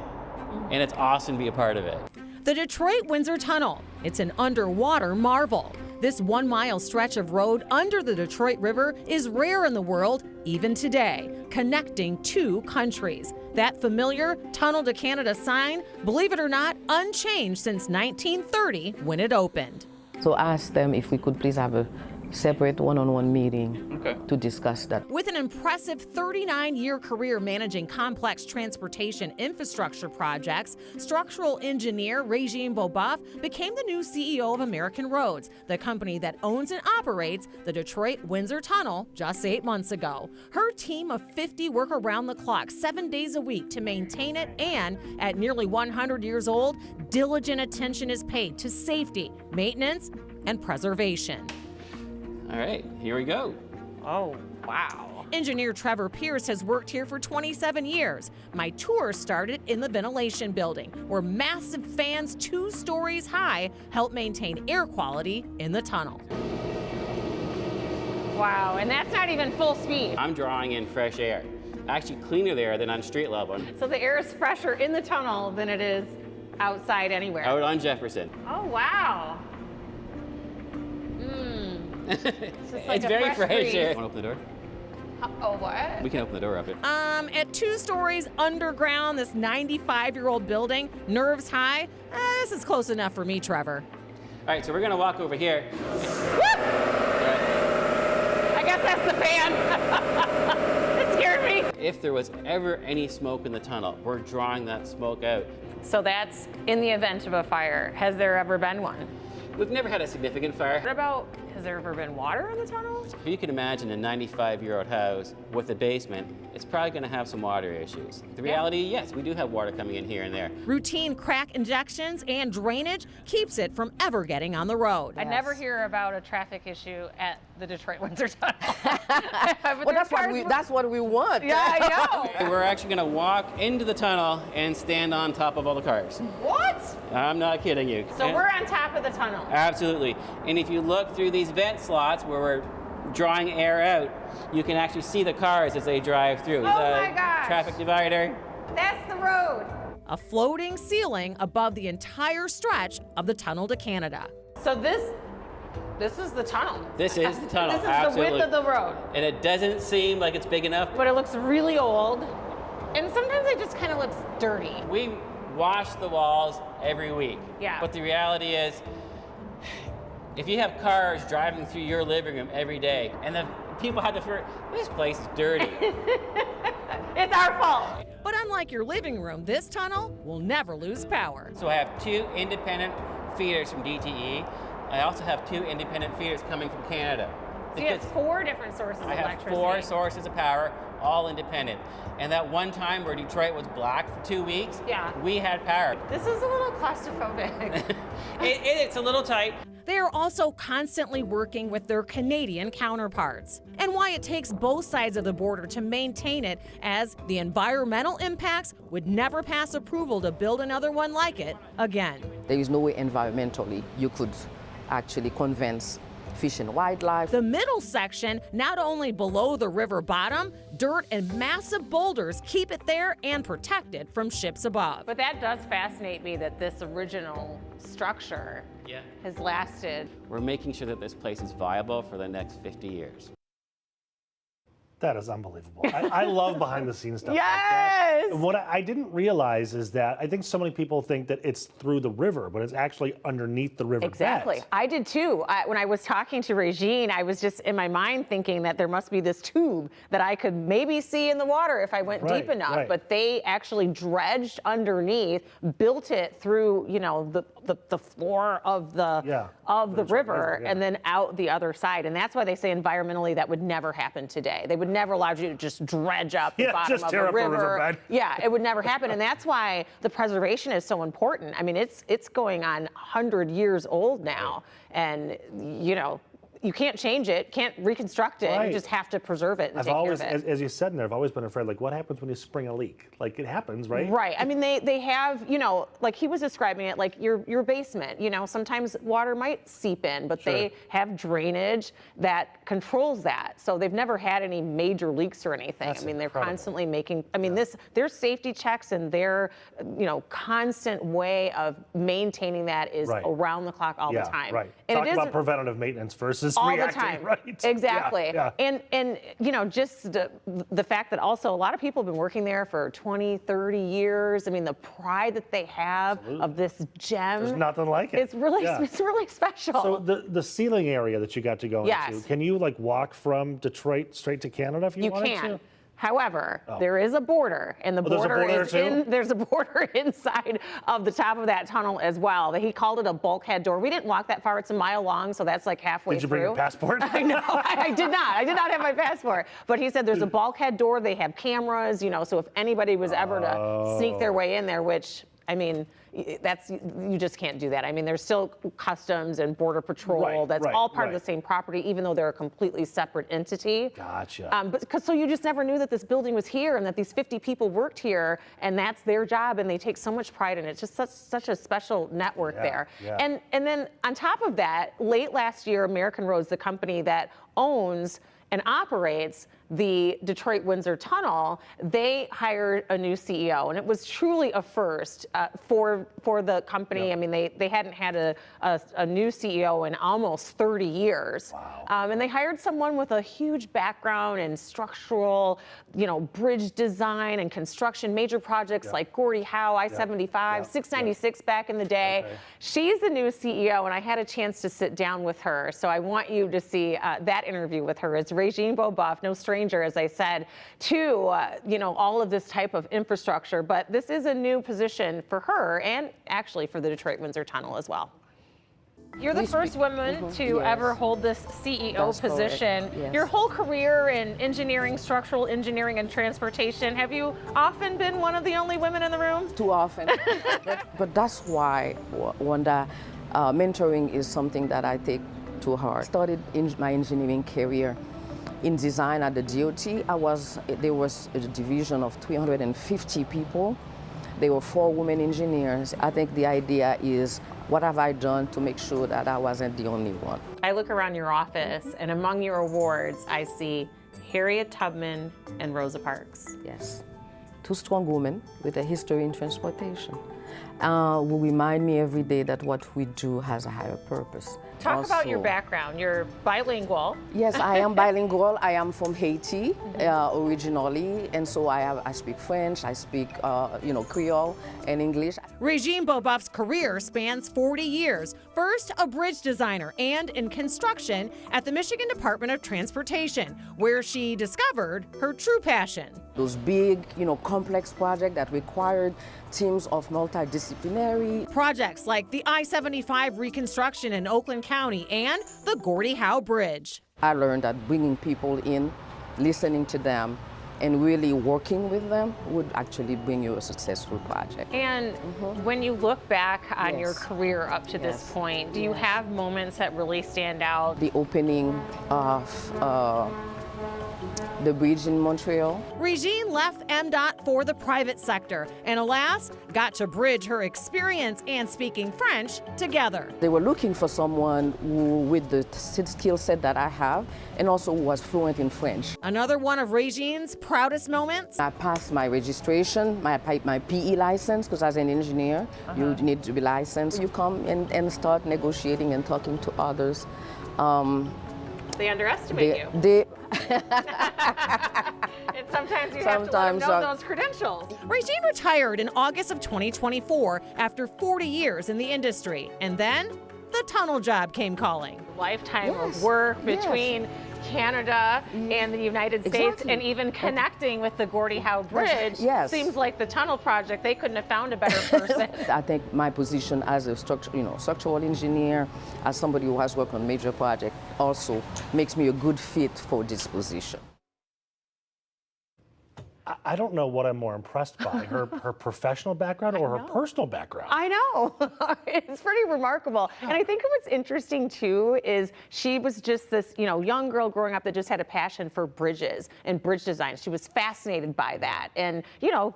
[SPEAKER 7] and it's awesome to be a part of it.
[SPEAKER 8] The Detroit-Windsor Tunnel. It's an underwater marvel. This 1 mile stretch of road under the Detroit River is rare in the world, even today, connecting two countries. That familiar Tunnel to Canada sign, believe it or not, unchanged since 1930 when it opened.
[SPEAKER 9] So I asked them if we could please have a separate one-on-one meeting to discuss that.
[SPEAKER 8] With an impressive 39-year career managing complex transportation infrastructure projects, structural engineer Regine Boboff became the new CEO of American Roads, the company that owns and operates the Detroit-Windsor Tunnel, just 8 months ago. Her team of 50 work around the clock 7 days a week to maintain it, and at nearly 100 years old, diligent attention is paid to safety, maintenance, and preservation.
[SPEAKER 7] All right, here we go.
[SPEAKER 8] Oh, wow. Engineer Trevor Pierce has worked here for 27 years. My tour started in the ventilation building, where massive fans 2 stories high help maintain air quality in the tunnel.
[SPEAKER 6] Wow, and that's not even full speed.
[SPEAKER 7] I'm drawing in fresh air. actually cleaner there than on street level.
[SPEAKER 6] So the air is fresher in the tunnel than it is outside anywhere.
[SPEAKER 7] Out on Jefferson.
[SPEAKER 6] Oh, wow.
[SPEAKER 7] It's very fresh air. Want to open the door?
[SPEAKER 5] Oh, what?
[SPEAKER 7] We can open the door up here.
[SPEAKER 8] At 2 stories underground, this 95-year-old building, nerves high. This is close enough for me, Trevor.
[SPEAKER 7] All right, so we're gonna walk over here.
[SPEAKER 6] I guess that's the fan. It scared me.
[SPEAKER 7] If there was ever any smoke in the tunnel, we're drawing that smoke out.
[SPEAKER 6] So that's in the event of a fire. Has there ever been one?
[SPEAKER 7] We've never had a significant fire.
[SPEAKER 6] What about, has there ever been water in the tunnel?
[SPEAKER 7] If you can imagine a 95-year-old house with a basement, it's probably going to have some water issues. The reality, yes, we do have water coming in here and there.
[SPEAKER 8] Routine crack injections and drainage keeps it from ever getting on the road.
[SPEAKER 6] I never hear about a traffic issue at the Detroit-Windsor Tunnel.
[SPEAKER 9] Well, that's what we want.
[SPEAKER 6] Yeah, I know.
[SPEAKER 7] We're actually going to walk into the tunnel and stand on top of all the cars.
[SPEAKER 6] What?
[SPEAKER 7] I'm not kidding you.
[SPEAKER 6] So we're on top of the tunnel.
[SPEAKER 7] Absolutely. And if you look through these vent slots where we're drawing air out, you can actually see the cars as they drive through.
[SPEAKER 6] Oh my gosh.
[SPEAKER 7] Traffic divider.
[SPEAKER 6] That's the road.
[SPEAKER 8] A floating ceiling above the entire stretch of the tunnel to Canada.
[SPEAKER 6] So this is the tunnel.
[SPEAKER 7] This is the tunnel.
[SPEAKER 6] This is
[SPEAKER 7] absolutely.
[SPEAKER 6] the width of the road.
[SPEAKER 7] And it doesn't seem like it's big enough.
[SPEAKER 6] But it looks really old. And sometimes it just kind of looks dirty.
[SPEAKER 7] We wash the walls every week.
[SPEAKER 6] Yeah.
[SPEAKER 7] But the reality is, if you have cars driving through your living room every day, and the people have to figure, this place is dirty.
[SPEAKER 6] It's our fault.
[SPEAKER 8] But unlike your living room, this tunnel will never lose power.
[SPEAKER 7] So I have 2 independent feeders from DTE. I also have 2 independent feeders coming from Canada.
[SPEAKER 6] So you have 4 different sources of
[SPEAKER 7] I have
[SPEAKER 6] electricity.
[SPEAKER 7] 4 sources of power, all independent. And that one time where Detroit was black for 2 weeks,
[SPEAKER 6] Yeah.
[SPEAKER 7] we had power.
[SPEAKER 6] This is a little claustrophobic.
[SPEAKER 7] It's a little tight.
[SPEAKER 8] They are also constantly working with their Canadian counterparts, and why it takes both sides of the border to maintain it, as the environmental impacts would never pass approval to build another one like it again.
[SPEAKER 9] There is no way environmentally you could actually convince Fish and Wildlife.
[SPEAKER 8] The middle section, not only below the river bottom, dirt and massive boulders keep it there and protected from ships above.
[SPEAKER 6] But that does fascinate me that this original structure has lasted.
[SPEAKER 7] We're making sure that this place is viable for the next 50 years.
[SPEAKER 2] That is unbelievable. I love behind the scenes stuff.
[SPEAKER 6] Yes!
[SPEAKER 2] Like that. What I didn't realize is that I think so many people think that it's through the river, but it's actually underneath the river.
[SPEAKER 6] Exactly.
[SPEAKER 2] bed.
[SPEAKER 6] I did too. When I was talking to Regine, I was just in my mind thinking that there must be this tube that I could maybe see in the water if I went deep enough.
[SPEAKER 2] Right.
[SPEAKER 6] But they actually dredged underneath, built it through, you know, the floor of the river, and then out the other side. And that's why they say environmentally that would never happen today. They would never allow you to just dredge up the bottom
[SPEAKER 2] just
[SPEAKER 6] of
[SPEAKER 2] tear
[SPEAKER 6] a
[SPEAKER 2] up the
[SPEAKER 6] river.
[SPEAKER 2] riverbed.
[SPEAKER 6] Yeah, it would never happen. And that's why the preservation is so important. I mean, it's going on 100 years old now. And, you know, you can't change it, can't reconstruct it. You just have to preserve it and take care of it.
[SPEAKER 2] As you said in there, I've always been afraid, like, what happens when you spring a leak? Like, it happens, right?
[SPEAKER 6] Right. I mean, they have, you know, like he was describing it, like your basement, you know, sometimes water might seep in, but they have drainage that controls that. So they've never had any major leaks or anything.
[SPEAKER 2] That's
[SPEAKER 6] I mean, they're
[SPEAKER 2] incredible.
[SPEAKER 6] constantly making, I mean, their safety checks and their, you know, constant way of maintaining that is around the clock all the time.
[SPEAKER 2] Right.
[SPEAKER 6] And
[SPEAKER 2] Talk
[SPEAKER 6] it
[SPEAKER 2] about
[SPEAKER 6] isn't
[SPEAKER 2] preventative maintenance versus
[SPEAKER 6] all
[SPEAKER 2] reactive,
[SPEAKER 6] the time.
[SPEAKER 2] right?
[SPEAKER 6] Exactly.
[SPEAKER 2] Yeah.
[SPEAKER 6] And you know, just the fact that also a lot of people have been working there for 20, 30 years. I mean, the pride that they have of this gem.
[SPEAKER 2] There's nothing like it.
[SPEAKER 6] It's really special.
[SPEAKER 2] So the ceiling area that you got to go into, can you like walk from Detroit straight to Canada if you wanted to?
[SPEAKER 6] You can. However, there is a border, and the border is there's a border inside of the top of that tunnel as well. He called it a bulkhead door. We didn't walk that far. It's a mile long, so that's like halfway through.
[SPEAKER 2] Did you bring your passport?
[SPEAKER 6] I know. I did not. I did not have my passport. But he said there's a bulkhead door. They have cameras, you know, so if anybody was ever to sneak their way in there, which, I mean, you just can't do that. I mean, there's still customs and border patrol. That's all part of the same property, even though they're a completely separate entity.
[SPEAKER 2] Gotcha.
[SPEAKER 6] But so you just never knew that this building was here and that these 50 people worked here, and that's their job, and they take so much pride in it. It's just such a special network there.
[SPEAKER 2] Yeah.
[SPEAKER 6] And then on top of that, late last year, American Roads, the company that owns and operates the Detroit Windsor Tunnel, they hired a new CEO, and it was truly a first for the company.
[SPEAKER 2] Yep.
[SPEAKER 6] I mean, they hadn't had a new CEO in almost 30 years.
[SPEAKER 2] Wow.
[SPEAKER 6] And they hired someone with a huge background in structural, bridge design and construction, major projects like Gordie Howe, I-75, 696 back in the day.
[SPEAKER 2] Okay.
[SPEAKER 6] She's the new CEO, and I had a chance to sit down with her. So I want you to see that interview with her. It's Regine Beauboeuf, no stranger, as I said, to all of this type of infrastructure. But this is a new position for her, and actually for the Detroit Windsor Tunnel as well. You're the first woman to ever hold this CEO position.
[SPEAKER 9] Yes.
[SPEAKER 6] Your whole career in engineering, structural engineering, and transportation, have you often been one of the only women in the room?
[SPEAKER 9] Too often. but that's why, Wanda, mentoring is something that I take to heart. I started my engineering career in design at the DOT. There was a division of 350 people. There were 4 women engineers. I think the idea is, what have I done to make sure that I wasn't the only one?
[SPEAKER 6] I look around your office, and among your awards, I see Harriet Tubman and Rosa Parks.
[SPEAKER 9] Yes. 2 strong women with a history in transportation. Who remind me every day that what we do has a higher purpose.
[SPEAKER 6] Talk about your background. You're bilingual.
[SPEAKER 9] Yes, I am bilingual. I am from Haiti originally, and so I speak French, I speak Creole and English.
[SPEAKER 8] Regine Beauboeuf's career spans 40 years. First, a bridge designer and in construction at the Michigan Department of Transportation, where she discovered her true passion.
[SPEAKER 9] Those big, complex projects that required teams of multidisciplinary.
[SPEAKER 8] Projects like the I-75 reconstruction in Oakland County and the Gordie Howe Bridge.
[SPEAKER 9] I learned that bringing people in, listening to them, and really working with them would actually bring you a successful project.
[SPEAKER 6] And when you look back on your career up to this point, do you have moments that really stand out?
[SPEAKER 9] The opening of the bridge in Montreal.
[SPEAKER 8] Regine left MDOT for the private sector and, alas, got to bridge her experience and speaking French together.
[SPEAKER 9] They were looking for someone with the skill set that I have and also who was fluent in French.
[SPEAKER 8] Another one of Regine's proudest moments.
[SPEAKER 9] I passed my registration, my PE license, because as an engineer, you need to be licensed. You come and start negotiating and talking to others.
[SPEAKER 6] They underestimate you. And sometimes you have to let them know those credentials.
[SPEAKER 8] Regine retired in August of 2024 after 40 years in the industry. And then the tunnel job came calling.
[SPEAKER 6] Lifetime of work between Canada and the United States, and even connecting with the Gordie Howe Bridge. Seems like the tunnel project, they couldn't have found a better person.
[SPEAKER 9] I think my position as a structural engineer, as somebody who has worked on major projects, also makes me a good fit for this position.
[SPEAKER 2] I don't know what I'm more impressed by, her professional background or her personal background.
[SPEAKER 6] I know. It's pretty remarkable. And I think what's interesting, too, is she was just this, young girl growing up that just had a passion for bridges and bridge design. She was fascinated by that and,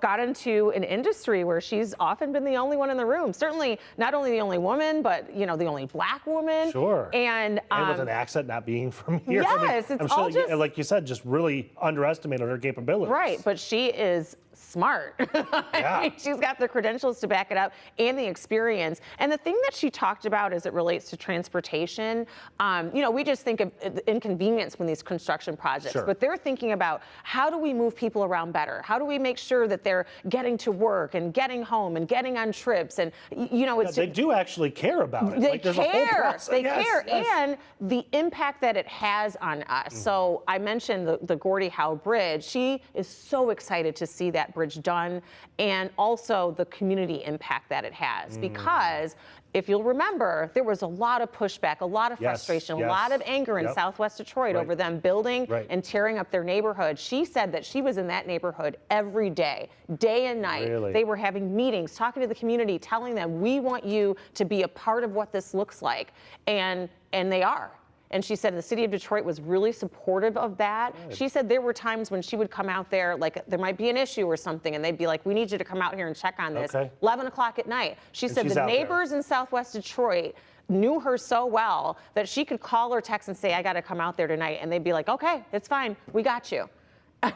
[SPEAKER 6] got into an industry where she's often been the only one in the room. Certainly not only the only woman, but, the only Black woman.
[SPEAKER 2] Sure.
[SPEAKER 6] And
[SPEAKER 2] with an accent, not being from here.
[SPEAKER 6] Yes,
[SPEAKER 2] I'm sure, like you said, just really underestimated her capabilities.
[SPEAKER 6] Right, but she is smart. I mean, she's got the credentials to back it up and the experience. And the thing that she talked about as it relates to transportation, we just think of inconvenience when these construction projects, but they're thinking about how do we move people around better? How do we make sure that they're getting to work and getting home and getting on trips? And, it's
[SPEAKER 2] they do actually care about it.
[SPEAKER 6] They
[SPEAKER 2] there's
[SPEAKER 6] care.
[SPEAKER 2] A whole process.
[SPEAKER 6] They care. And the impact that it has on us. So I mentioned the Gordie Howe Bridge. She is so excited to see that bridge done, and also the community impact that it has, because if you'll remember, there was a lot of pushback, a lot of frustration, a lot of anger in Southwest Detroit over them building and tearing up their neighborhood. She said that she was in that neighborhood every day, day and night.
[SPEAKER 2] Really?
[SPEAKER 6] They were having meetings, talking to the community, telling them, we want you to be a part of what this looks like. And they are. And she said the city of Detroit was really supportive of that. Good. She said there were times when she would come out there, like there might be an issue or something, and they'd be like, we need you to come out here and check on this. 11 o'clock at night. She said the neighbors in Southwest Detroit knew her so well that she could call or text and say, I got to come out there tonight. And they'd be like, okay, it's fine. We got you.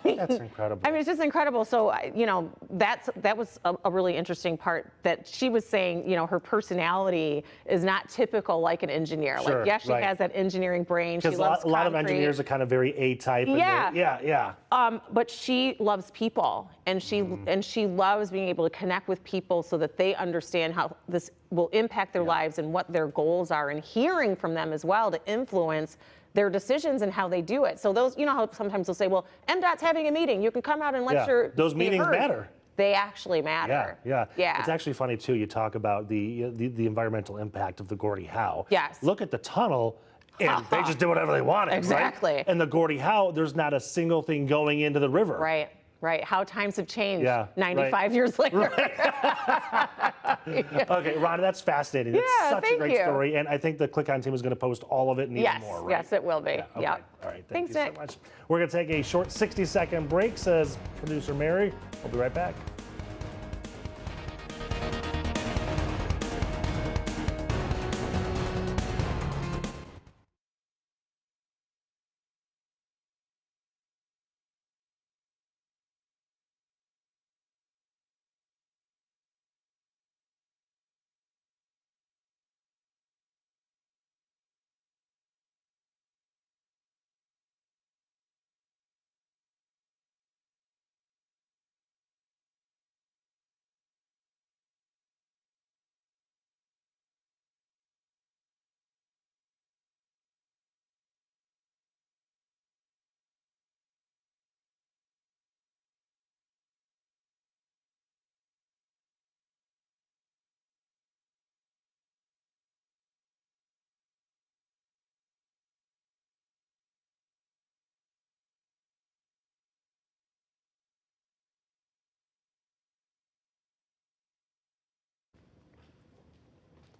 [SPEAKER 2] That's incredible.
[SPEAKER 6] I mean, it's just incredible. So, you know, that was a really interesting part that she was saying, you know, her personality is not typical like an engineer.
[SPEAKER 2] Sure,
[SPEAKER 6] like, yes, she
[SPEAKER 2] right.
[SPEAKER 6] has that engineering brain. She
[SPEAKER 2] Because
[SPEAKER 6] loves
[SPEAKER 2] a lot of
[SPEAKER 6] concrete.
[SPEAKER 2] engineers are kind of very A-type.
[SPEAKER 6] Yeah.
[SPEAKER 2] Yeah.
[SPEAKER 6] But she loves people, and she loves being able to connect with people so that they understand how this will impact their lives and what their goals are, and hearing from them as well to influence their decisions and how they do it. So those, you know how sometimes they'll say, well, MDOT's having a meeting. You can come out and let
[SPEAKER 2] Those meetings matter.
[SPEAKER 6] They actually matter.
[SPEAKER 2] Yeah.
[SPEAKER 6] Yeah.
[SPEAKER 2] It's actually funny too. You talk about the environmental impact of the Gordie Howe.
[SPEAKER 6] Yes.
[SPEAKER 2] Look at the tunnel, and they just did whatever they wanted.
[SPEAKER 6] Exactly.
[SPEAKER 2] Right? And the Gordie Howe, there's not a single thing going into the river.
[SPEAKER 6] Right. How times have changed 95
[SPEAKER 2] right.
[SPEAKER 6] years later.
[SPEAKER 2] Okay, Rhonda, that's fascinating. That's such a
[SPEAKER 6] thank
[SPEAKER 2] great
[SPEAKER 6] you.
[SPEAKER 2] story. And I think the Click On team is going to post all of it and even more, right?
[SPEAKER 6] Yes, it will be.
[SPEAKER 2] Yeah, okay.
[SPEAKER 6] Yep.
[SPEAKER 2] All right,
[SPEAKER 6] Thanks,
[SPEAKER 2] thank you
[SPEAKER 6] Nick.
[SPEAKER 2] so much. We're going to take a short 60-second break, says producer Mary. We'll be right back.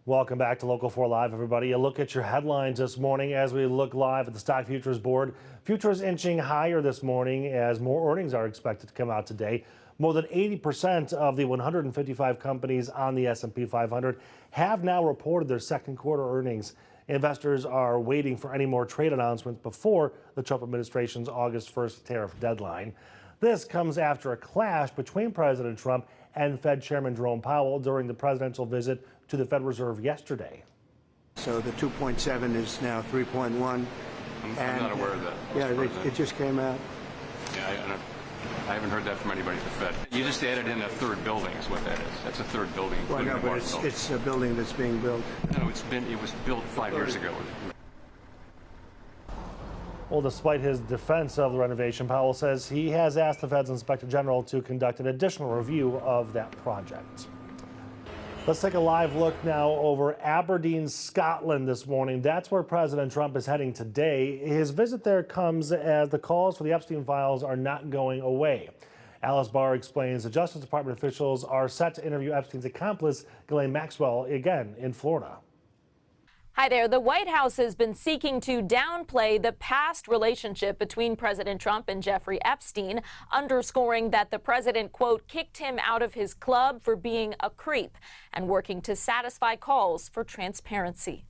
[SPEAKER 2] Welcome back to Local 4 Live, everybody. A look at your headlines this morning as we look live at the Stock Futures Board. Futures inching higher this morning as more earnings are expected to come out today. More than 80% of the 155 companies on the S&P 500 have now reported their second quarter earnings. Investors are waiting for any more trade announcements before the Trump administration's August 1st tariff deadline. This comes after a clash between President Trump and Fed Chairman Jerome Powell during the presidential visit to the Federal Reserve yesterday.
[SPEAKER 10] So the 2.7 is now 3.1.
[SPEAKER 11] I'm not aware of that.
[SPEAKER 10] Yeah, it just came out.
[SPEAKER 11] Yeah, I haven't heard that from anybody at the Fed. You just added in a third building is what that is. That's a third building.
[SPEAKER 10] Well, no, but
[SPEAKER 11] building.
[SPEAKER 10] it's a building that's being built.
[SPEAKER 11] No, it was built 5 years ago.
[SPEAKER 2] Well, despite his defense of the renovation, Powell says he has asked the Fed's Inspector General to conduct an additional review of that project. Let's take a live look now over Aberdeen, Scotland this morning. That's where President Trump is heading today. His visit there comes as the calls for the Epstein files are not going away. Alice Barr explains the Justice Department officials are set to interview Epstein's accomplice, Ghislaine Maxwell, again in Florida.
[SPEAKER 12] Hi there. The White House has been seeking to downplay the past relationship between President Trump and Jeffrey Epstein, underscoring that the president, quote, kicked him out of his club for being a creep and working to satisfy calls for transparency.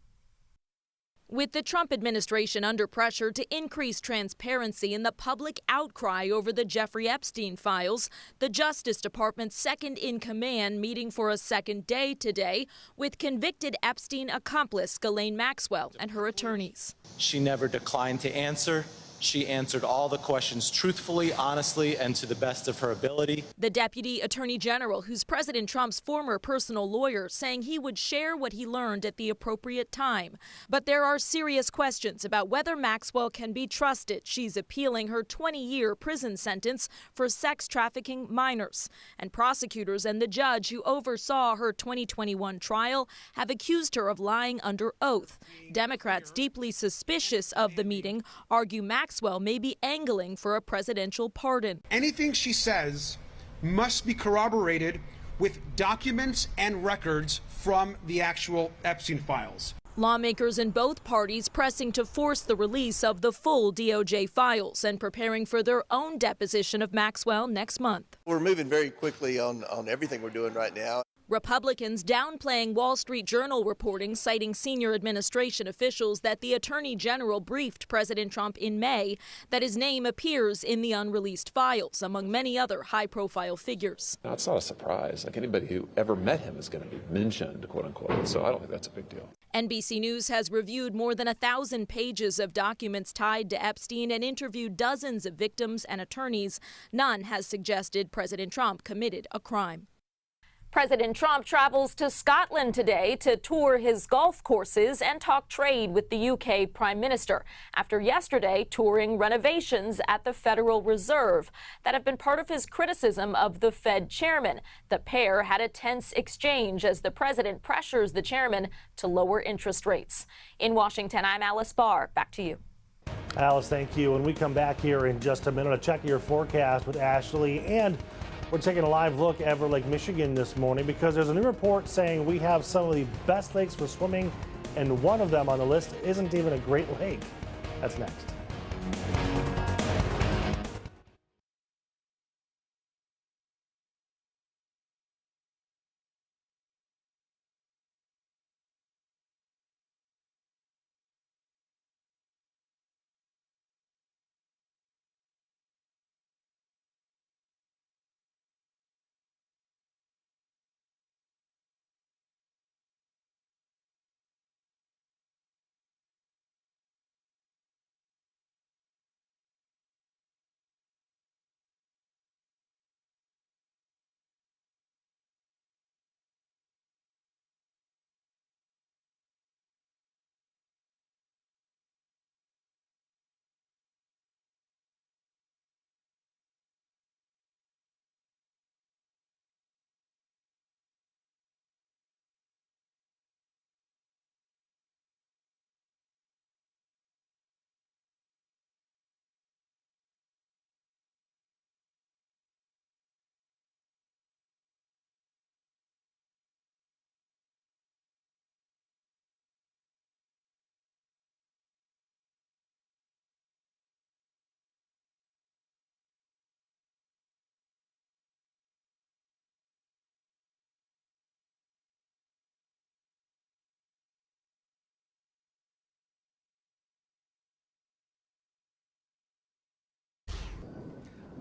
[SPEAKER 13] With the Trump administration under pressure to increase transparency in the public outcry over the Jeffrey Epstein files, the Justice Department's second in command meeting for a second day today with convicted Epstein accomplice Ghislaine Maxwell and her attorneys.
[SPEAKER 14] She never declined to answer. She answered all the questions truthfully, honestly, and to the best of her ability.
[SPEAKER 13] The Deputy Attorney General, who's President Trump's former personal lawyer, saying he would share what he learned at the appropriate time. But there are serious questions about whether Maxwell can be trusted. She's appealing her 20-year prison sentence for sex trafficking minors. And prosecutors and the judge who oversaw her 2021 trial have accused her of lying under oath. Democrats, deeply suspicious of the meeting, argue Maxwell may be angling for a presidential pardon.
[SPEAKER 15] Anything she says must be corroborated with documents and records from the actual Epstein files.
[SPEAKER 13] Lawmakers in both parties pressing to force the release of the full DOJ files and preparing for their own deposition of Maxwell next month.
[SPEAKER 16] We're moving very quickly on everything we're doing right now.
[SPEAKER 13] Republicans downplaying Wall Street Journal reporting citing senior administration officials that the Attorney General briefed President Trump in May that his name appears in the unreleased files, among many other high-profile figures.
[SPEAKER 16] Now, it's not a surprise. Like, anybody who ever met him is going to be mentioned, quote unquote. So I don't think that's a big deal.
[SPEAKER 13] NBC News has reviewed more than 1,000 pages of documents tied to Epstein and interviewed dozens of victims and attorneys. None has suggested President Trump committed a crime.
[SPEAKER 12] President Trump travels to Scotland today to tour his golf courses and talk trade with the UK Prime Minister, after yesterday touring renovations at the Federal Reserve that have been part of his criticism of the Fed chairman. The pair had a tense exchange as the president pressures the chairman to lower interest rates. In Washington, I'm Alice Barr. Back to you.
[SPEAKER 2] Alice, thank you. When we come back here in just a minute to check your forecast with Ashley, and we're taking a live look at Lake Michigan this morning because there's a new report saying we have some of the best lakes for swimming, and one of them on the list isn't even a Great Lake. That's next.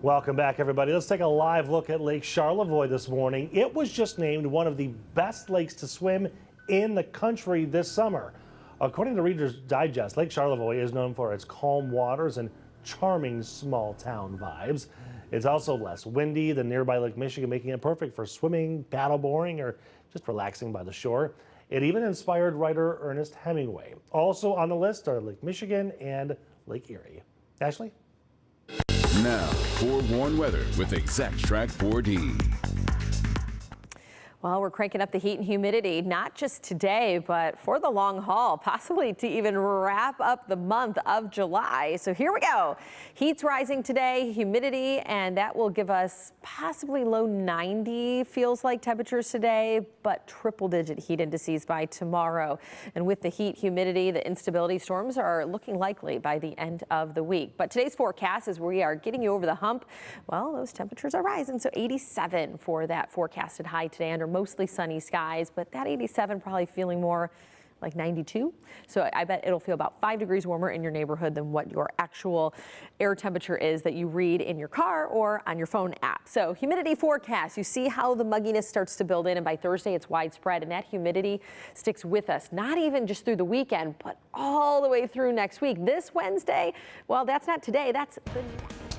[SPEAKER 2] Welcome back, everybody. Let's take a live look at Lake Charlevoix this morning. It was just named one of the best lakes to swim in the country this summer. According to Reader's Digest, Lake Charlevoix is known for its calm waters and charming small town vibes. It's also less windy than nearby Lake Michigan, making it perfect for swimming, paddleboarding, or just relaxing by the shore. It even inspired writer Ernest Hemingway. Also on the list are Lake Michigan and Lake Erie. Ashley?
[SPEAKER 1] Now, forewarned weather with Exact Track 4D.
[SPEAKER 6] Well, we're cranking up the heat and humidity, not just today, but for the long haul, possibly to even wrap up the month of July. So here we go. Heat's rising today, humidity, and that will give us possibly low 90 feels like temperatures today, but triple-digit heat indices by tomorrow. And with the heat, humidity, the instability, storms are looking likely by the end of the week. But today's forecast is we are getting you over the hump. Well, those temperatures are rising, so 87 for that forecasted high today under mostly sunny skies, but that 87 probably feeling more like 92. So I bet it'll feel about 5 degrees warmer in your neighborhood than what your actual air temperature is that you read in your car or on your phone app. So humidity forecast, you see how the mugginess starts to build in, and by Thursday it's widespread, and that humidity sticks with us, not even just through the weekend, but all the way through next week. This Wednesday, well, that's not today, that's the next.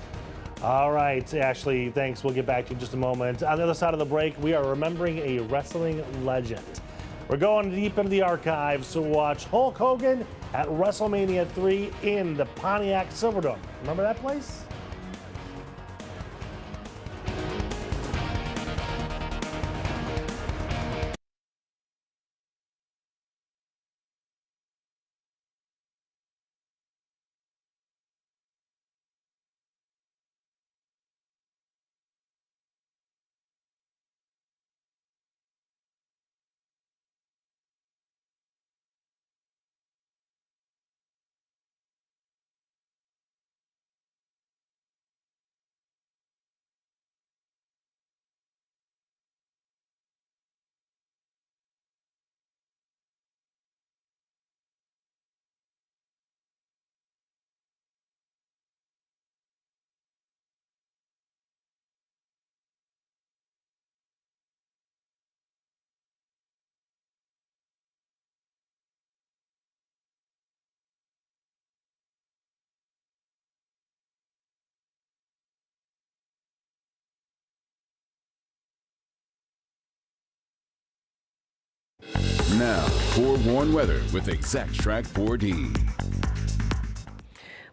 [SPEAKER 2] All right, Ashley, thanks. We'll get back to you in just a moment. On the other side of the break, we are remembering a wrestling legend. We're going deep into the archives to watch Hulk Hogan at WrestleMania 3 in the Pontiac Silverdome. Remember that place?
[SPEAKER 1] now. Forewarn weather with Exact-Track 4D.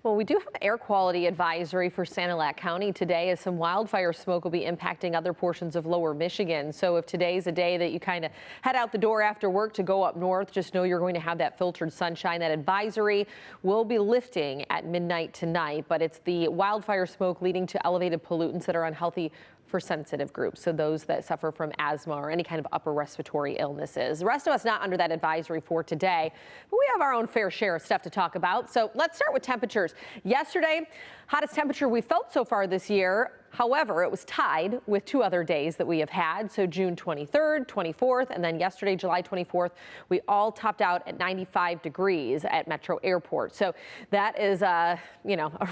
[SPEAKER 6] Well, we do have an air quality advisory for Sanilac County today as some wildfire smoke will be impacting other portions of lower Michigan. So if today's a day that you kind of head out the door after work to go up north, just know you're going to have that filtered sunshine. That advisory will be lifting at midnight tonight, but it's the wildfire smoke leading to elevated pollutants that are unhealthy for sensitive groups, so those that suffer from asthma or any kind of upper respiratory illnesses. The rest of us not under that advisory for today, but we have our own fair share of stuff to talk about. So let's start with temperatures. Yesterday, hottest temperature we felt so far this year. However, it was tied with two other days that we have had. So June 23rd, 24th, and then yesterday, July 24th, we all topped out at 95 degrees at Metro Airport. So that is, a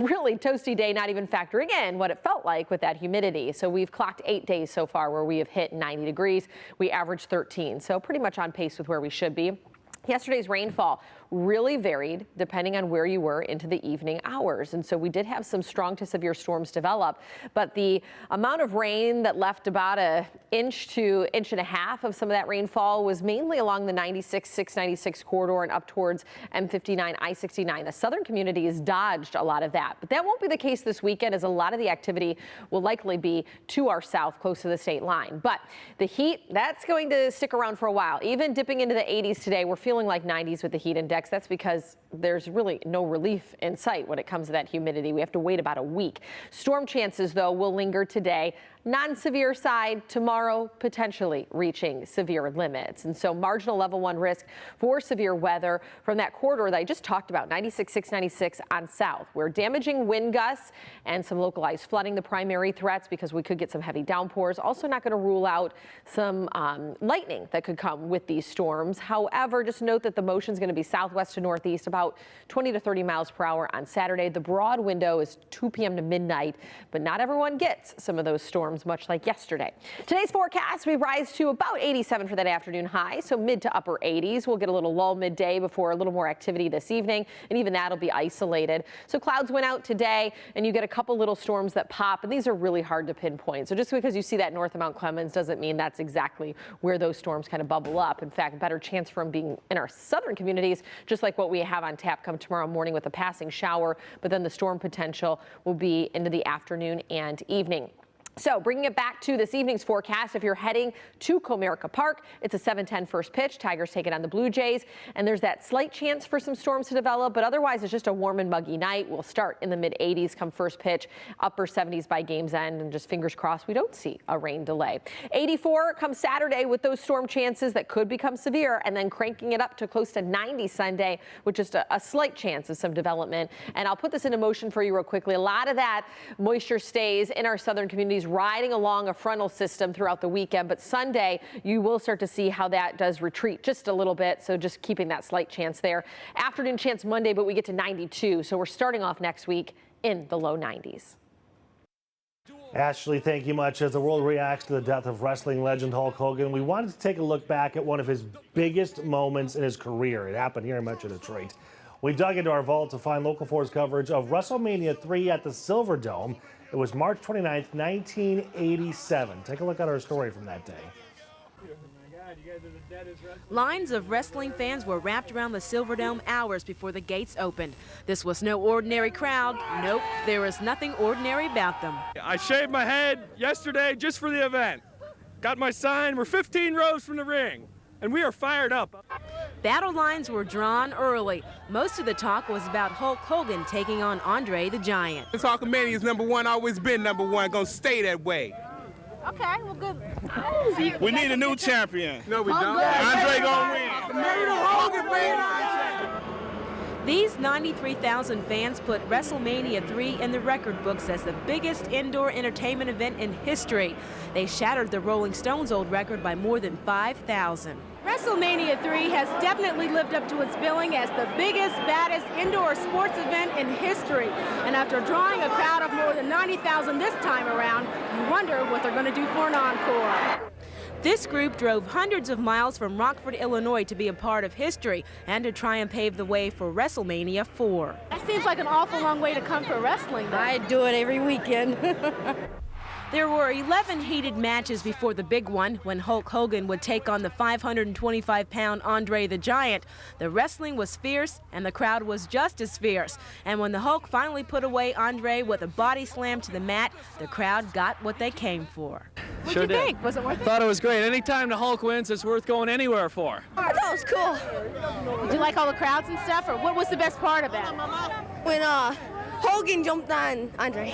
[SPEAKER 6] really toasty day, not even factoring in what it felt like with that humidity. So we've clocked 8 days so far where we have hit 90 degrees. We averaged 13, so pretty much on pace with where we should be. Yesterday's rainfall really varied depending on where you were into the evening hours. And so we did have some strong to severe storms develop, but the amount of rain that left about an inch to inch and a half of some of that rainfall was mainly along the 96, 696 corridor and up towards M59, I-69. The southern communities dodged a lot of that, but that won't be the case this weekend as a lot of the activity will likely be to our south close to the state line. But the heat, that's going to stick around for a while. Even dipping into the 80s today, we're feeling like 90s with the heat index. That's because there's really no relief in sight when it comes to that humidity. We have to wait about a week. Storm chances, though, will linger today. Non-severe side tomorrow, potentially reaching severe limits. And so marginal level 1 risk for severe weather from that corridor that I just talked about, 96, 696 on south, where damaging wind gusts and some localized flooding, the primary threats, because we could get some heavy downpours. Also not going to rule out some lightning that could come with these storms. However, just note that the motion is going to be southwest to northeast, about 20 to 30 miles per hour on Saturday. The broad window is 2 p.m. to midnight, but not everyone gets some of those storms, much like yesterday. Today's forecast, we rise to about 87 for that afternoon high, so mid to upper 80s. We'll get a little lull midday before a little more activity this evening, and even that'll be isolated. So clouds went out today, and you get a couple little storms that pop, and these are really hard to pinpoint. So just because you see that north of Mount Clemens doesn't mean that's exactly where those storms kind of bubble up. In fact, better chance for them being in our southern communities, just like what we have on tap come tomorrow morning with a passing shower, but then the storm potential will be into the afternoon and evening. So bringing it back to this evening's forecast, if you're heading to Comerica Park, it's a 7:10 first pitch. Tigers take it on the Blue Jays, and there's that slight chance for some storms to develop, but otherwise it's just a warm and muggy night. We'll start in the mid-80s come first pitch, upper 70s by game's end, and just fingers crossed we don't see a rain delay. 84 comes Saturday with those storm chances that could become severe, and then cranking it up to close to 90 Sunday with just a slight chance of some development. And I'll put this into motion for you real quickly. A lot of that moisture stays in our southern communities, riding along a frontal system throughout the weekend, but Sunday you will start to see how that does retreat just a little bit, so just keeping that slight chance there. Afternoon chance Monday, but we get to 92, so we're starting off next week in the low 90s.
[SPEAKER 2] Ashley, thank you much. As the world reacts to the death of wrestling legend Hulk Hogan, we wanted to take a look back at one of his biggest moments in his career. It happened here in Metro Detroit. We dug into our vault to find Local 4's coverage of WrestleMania 3 at the Silver Dome. It was March 29th, 1987. Take a look at our story from that day.
[SPEAKER 17] Lines of wrestling fans were wrapped around the Silverdome hours before the gates opened. This was no ordinary crowd. Nope, there was nothing ordinary about them.
[SPEAKER 18] I shaved my head yesterday just for the event. Got my sign. We're 15 rows from the ring, and we are fired up.
[SPEAKER 17] Battle lines were drawn early. Most of the talk was about Hulk Hogan taking on Andre the Giant.
[SPEAKER 18] This Hulkamania is #1, always been #1, gonna stay that way.
[SPEAKER 17] Okay, well, good.
[SPEAKER 18] We need a new champion. No, we don't. Andre gonna win.
[SPEAKER 17] These 93,000 fans put WrestleMania 3 in the record books as the biggest indoor entertainment event in history. They shattered the Rolling Stones' old record by more than 5,000. WrestleMania 3 has definitely lived up to its billing as the biggest, baddest indoor sports event in history. And after drawing a crowd of more than 90,000 this time around, you wonder what they're going to do for an encore. This group drove hundreds of miles from Rockford, Illinois to be a part of history and to try and pave the way for WrestleMania 4. That seems like an awful long way to come for wrestling, though.
[SPEAKER 19] I do it every weekend.
[SPEAKER 17] There were 11 heated matches before the big one when Hulk Hogan would take on the 525-pound Andre the Giant. The wrestling was fierce and the crowd was just as fierce. And when the Hulk finally put away Andre with a body slam to the mat, the crowd got what they came for.
[SPEAKER 18] What'd you think? Was it worth it? Thought it was great. Anytime the Hulk wins, it's worth going anywhere for.
[SPEAKER 19] I thought it was cool.
[SPEAKER 5] Did you like all the crowds and stuff, or what was the best part of it?
[SPEAKER 19] When Hogan jumped on Andre.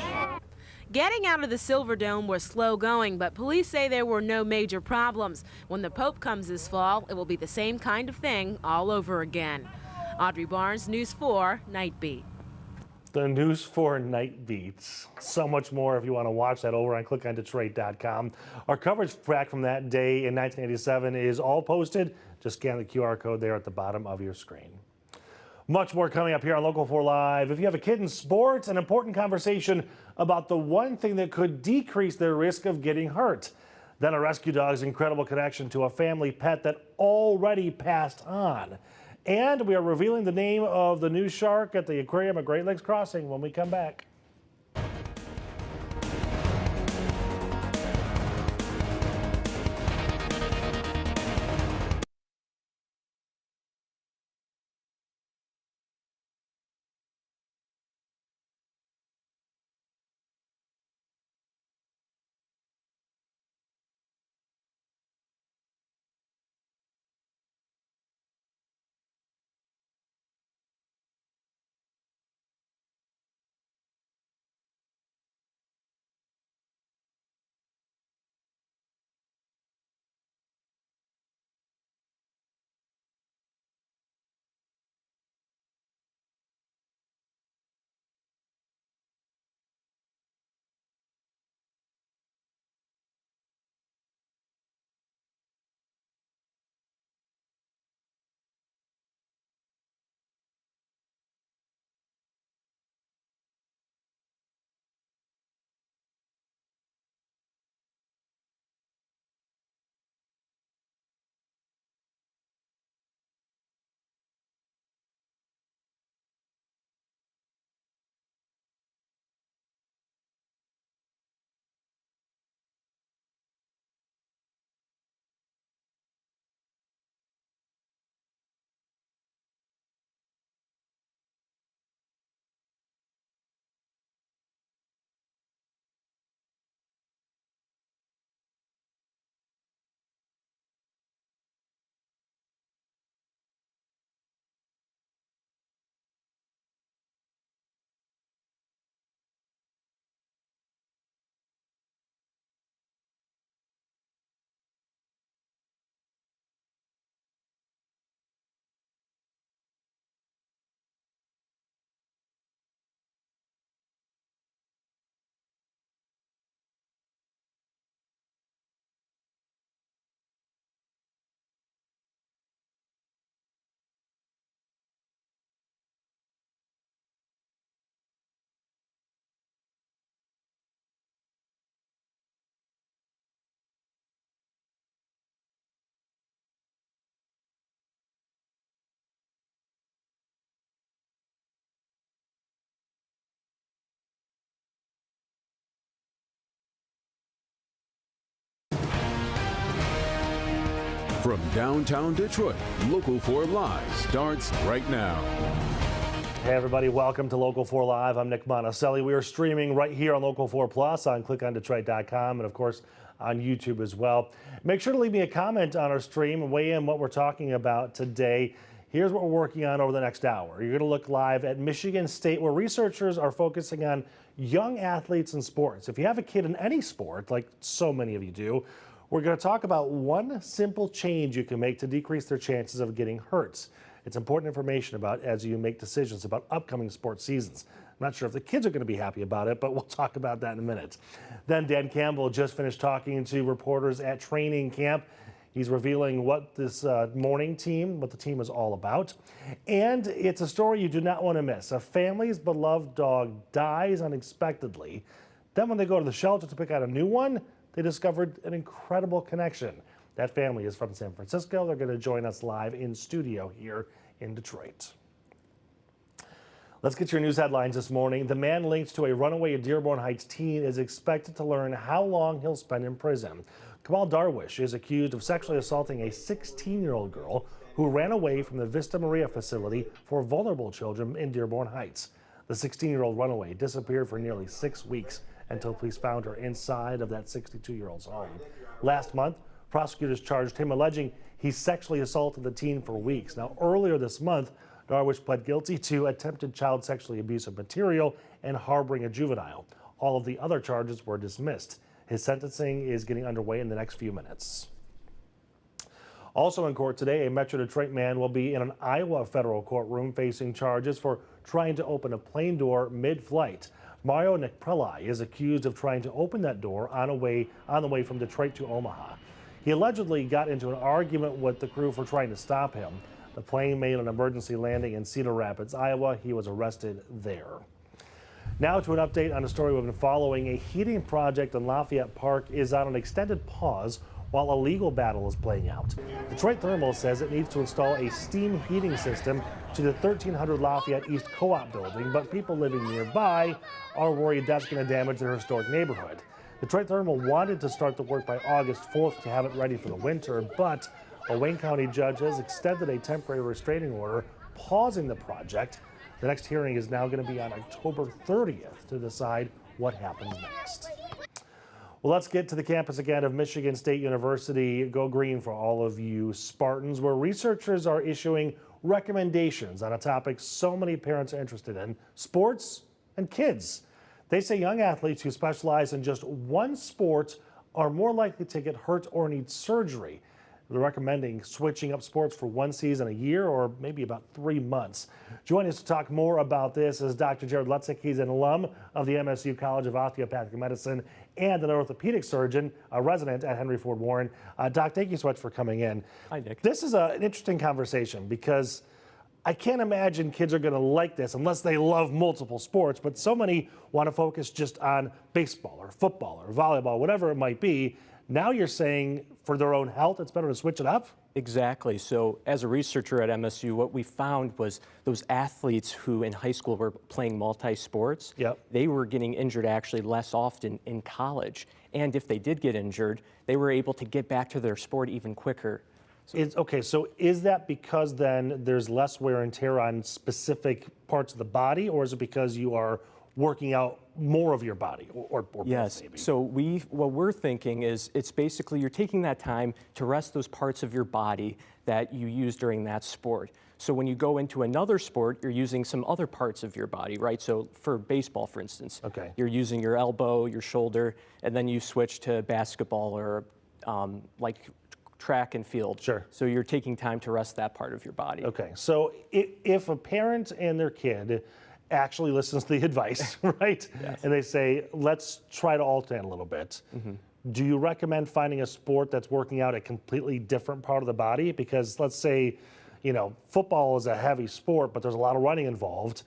[SPEAKER 17] Getting out of the Silverdome was slow going, but police say there were no major problems. When the Pope comes this fall, it will be the same kind of thing all over again. Audrey Barnes, News 4, Night Beat.
[SPEAKER 2] The News 4 Night Beats. So much more if you want to watch that over on clickondetroit.com. Our coverage back from that day in 1987 is all posted. Just scan the QR code there at the bottom of your screen. Much more coming up here on Local 4 Live. If you have a kid in sports, an important conversation about the one thing that could decrease their risk of getting hurt. Then a rescue dog's incredible connection to a family pet that already passed on. And we are revealing the name of the new shark at the aquarium at Great Lakes Crossing when we come back.
[SPEAKER 1] From downtown Detroit, Local 4 Live starts right now.
[SPEAKER 2] Hey everybody, welcome to Local 4 Live. I'm Nick Monticelli. We are streaming right here on Local 4 Plus on clickondetroit.com and of course on YouTube as well. Make sure to leave me a comment on our stream and weigh in what we're talking about today. Here's what we're working on over the next hour. You're going to look live at Michigan State, where researchers are focusing on young athletes in sports. If you have a kid in any sport, like so many of you do, we're going to talk about one simple change you can make to decrease their chances of getting hurt. It's important information about as you make decisions about upcoming sports seasons. I'm not sure if the kids are going to be happy about it, but we'll talk about that in a minute. Then Dan Campbell just finished talking to reporters at training camp. He's revealing what this morning team, what the team is all about. And it's a story you do not want to miss. A family's beloved dog dies unexpectedly. Then when they go to the shelter to pick out a new one, they discovered an incredible connection. That family is from San Francisco. They're going to join us live in studio here in Detroit. Let's get your news headlines this morning. The man linked to a runaway Dearborn Heights teen is expected to learn how long he'll spend in prison. Kamal Darwish is accused of sexually assaulting a 16-year-old girl who ran away from the Vista Maria facility for vulnerable children in Dearborn Heights. The 16-year-old runaway disappeared for nearly 6 weeks until police found her inside of that 62-year-old's home. Last month, prosecutors charged him, alleging he sexually assaulted the teen for weeks. Now, earlier this month, Darwish pled guilty to attempted child sexually abusive material and harboring a juvenile. All of the other charges were dismissed. His sentencing is getting underway in the next few minutes. Also in court today, a Metro Detroit man will be in an Iowa federal courtroom facing charges for trying to open a plane door mid-flight. Mario Nekprelai is accused of trying to open that door on the way from Detroit to Omaha. He allegedly got into an argument with the crew for trying to stop him. The plane made an emergency landing in Cedar Rapids, Iowa. He was arrested there. Now to an update on a story we've been following. A heating project in Lafayette Park is on an extended pause while a legal battle is playing out. Detroit Thermal says it needs to install a steam heating system to the 1300 Lafayette East Co-op building, but people living nearby are worried that's going to damage their historic neighborhood. Detroit Thermal wanted to start the work by August 4th to have it ready for the winter, but a Wayne County judge has extended a temporary restraining order, pausing the project. The next hearing is now going to be on October 30th to decide what happens next. Well, let's get to the campus again of Michigan State University. Go green for all of you Spartans, where researchers are issuing recommendations on a topic so many parents are interested in: sports and kids. They say young athletes who specialize in just one sport are more likely to get hurt or need surgery. They're recommending switching up sports for one season a year or maybe about 3 months. Joining us to talk more about this is Dr. Jared Lutzik. He's an alum of the MSU College of Osteopathic Medicine and an orthopedic surgeon, a resident at Henry Ford Warren. Doc, thank you so much for coming in.
[SPEAKER 20] Hi, Nick.
[SPEAKER 2] This is an interesting conversation because I can't imagine kids are going to like this unless they love multiple sports, but so many want to focus just on baseball or football or volleyball, whatever it might be. Now you're saying for their own health, it's better to switch it up?
[SPEAKER 20] Exactly. So as a researcher at MSU, what we found was those athletes who in high school were playing multi-sports, they were getting injured actually less often in college. And if they did get injured, they were able to get back to their sport even quicker.
[SPEAKER 2] Okay, so is that because then there's less wear and tear on specific parts of the body, or is it because you are working out more of your body, or
[SPEAKER 20] yes.
[SPEAKER 2] Maybe?
[SPEAKER 20] So what we're thinking is it's basically you're taking that time to rest those parts of your body that you use during that sport. So when you go into another sport, you're using some other parts of your body, right? So for baseball, for instance, you're using your elbow, your shoulder, and then you switch to basketball or like track and field.
[SPEAKER 2] Sure.
[SPEAKER 20] So you're taking time to rest that part of your body.
[SPEAKER 2] Okay, so if a parent and their kid actually listens to the advice, right?
[SPEAKER 20] Yes.
[SPEAKER 2] And they say, let's try to alternate a little bit. Do you recommend finding a sport that's working out a completely different part of the body? Because let's say, you know, football is a heavy sport, but there's a lot of running involved.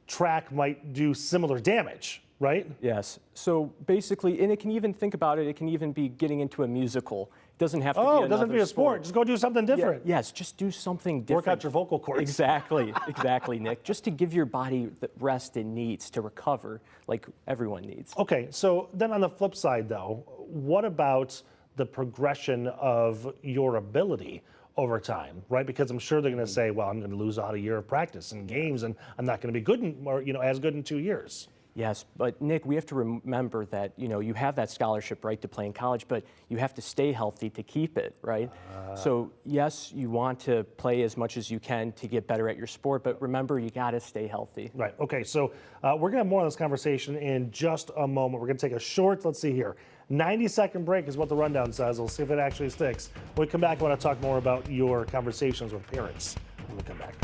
[SPEAKER 2] Track might do similar damage, right?
[SPEAKER 20] Yes. So basically, and it can even think about it, it can even be getting into a musical. It doesn't have to be another
[SPEAKER 2] it doesn't be a sport. Just go do something different.
[SPEAKER 20] Yeah, yes, just do something different.
[SPEAKER 2] Work out your vocal cords.
[SPEAKER 20] Exactly, exactly, Nick. Just to give your body the rest it needs to recover, like everyone needs.
[SPEAKER 2] Okay, so then on the flip side, though, what about the progression of your ability over time, right? Because I'm sure they're going to say, well, I'm going to lose out a year of practice and games, and I'm not going to be good as good in 2 years.
[SPEAKER 20] Yes, but Nick, we have to remember that, you know, you have that scholarship right to play in college, but you have to stay healthy to keep it, right? So yes, you want to play as much as you can to get better at your sport, but remember, you got to stay healthy.
[SPEAKER 2] Right, okay, so we're going to have more on this conversation in just a moment. We're going to take a short, let's see here, 90-second break is what the rundown says. We'll see if it actually sticks. When we come back, I want to talk more about your conversations with parents when we come back.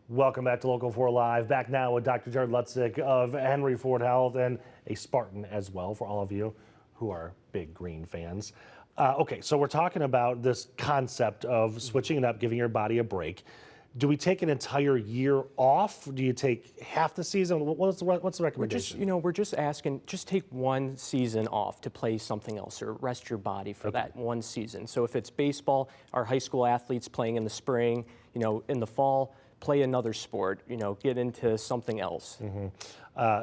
[SPEAKER 2] Welcome back to Local 4 Live. Back now with Dr. Jared Lutzik of Henry Ford Health and a Spartan as well for all of you who are big green fans. Okay, so we're talking about this concept of switching it up, giving your body a break. Do we take an entire year off? Do you take half the season? What's the recommendation?
[SPEAKER 20] We're just asking, just take one season off to play something else or rest your body for that one season. So if it's baseball, our high school athletes playing in the spring, in the fall, play another sport, get into something else.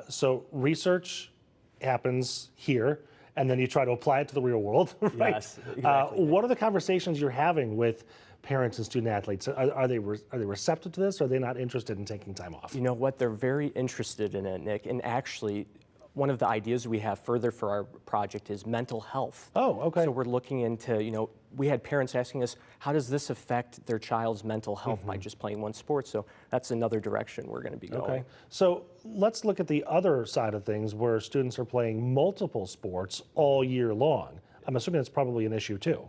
[SPEAKER 2] So research happens here, and then you try to apply it to the real world, right?
[SPEAKER 20] Yes, exactly.
[SPEAKER 2] What are the conversations you're having with parents and student athletes? Are they receptive to this, or are they not interested in taking time off?
[SPEAKER 20] You know what? They're very interested in it, Nick. And actually, one of the ideas we have further for our project is mental health.
[SPEAKER 2] Oh, okay.
[SPEAKER 20] So we're looking into, we had parents asking us, how does this affect their child's mental health by just playing one sport? So that's another direction we're going to be going.
[SPEAKER 2] Okay. So let's look at the other side of things where students are playing multiple sports all year long. I'm assuming that's probably an issue too.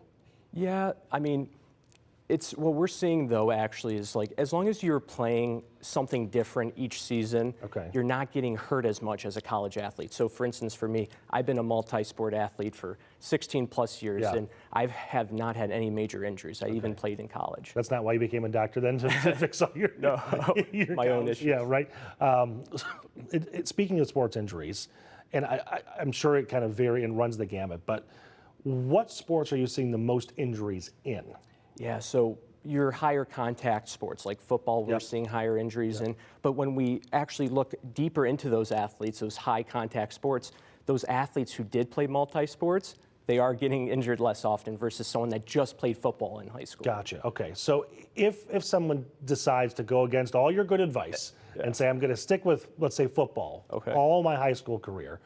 [SPEAKER 20] Yeah, I mean, it's what we're seeing though actually is like as long as you're playing something different each season, you're not getting hurt as much as a college athlete. So for instance, for me, I've been a multi-sport athlete for 16 plus years and I have not had any major injuries. I even played in college.
[SPEAKER 2] That's not why you became a doctor then, to fix all your, your
[SPEAKER 20] my own issues.
[SPEAKER 2] Yeah, right. Speaking of sports injuries, and I'm sure it kind of varies and runs the gamut, but what sports are you seeing the most injuries in?
[SPEAKER 20] Yeah, so your higher contact sports like football, we're seeing higher injuries in. But when we actually look deeper into those athletes, those high contact sports, those athletes who did play multi-sports, they are getting injured less often versus someone that just played football in high school.
[SPEAKER 2] Gotcha. Okay, so if someone decides to go against all your good advice and say, I'm going to stick with, let's say, football all my high school career,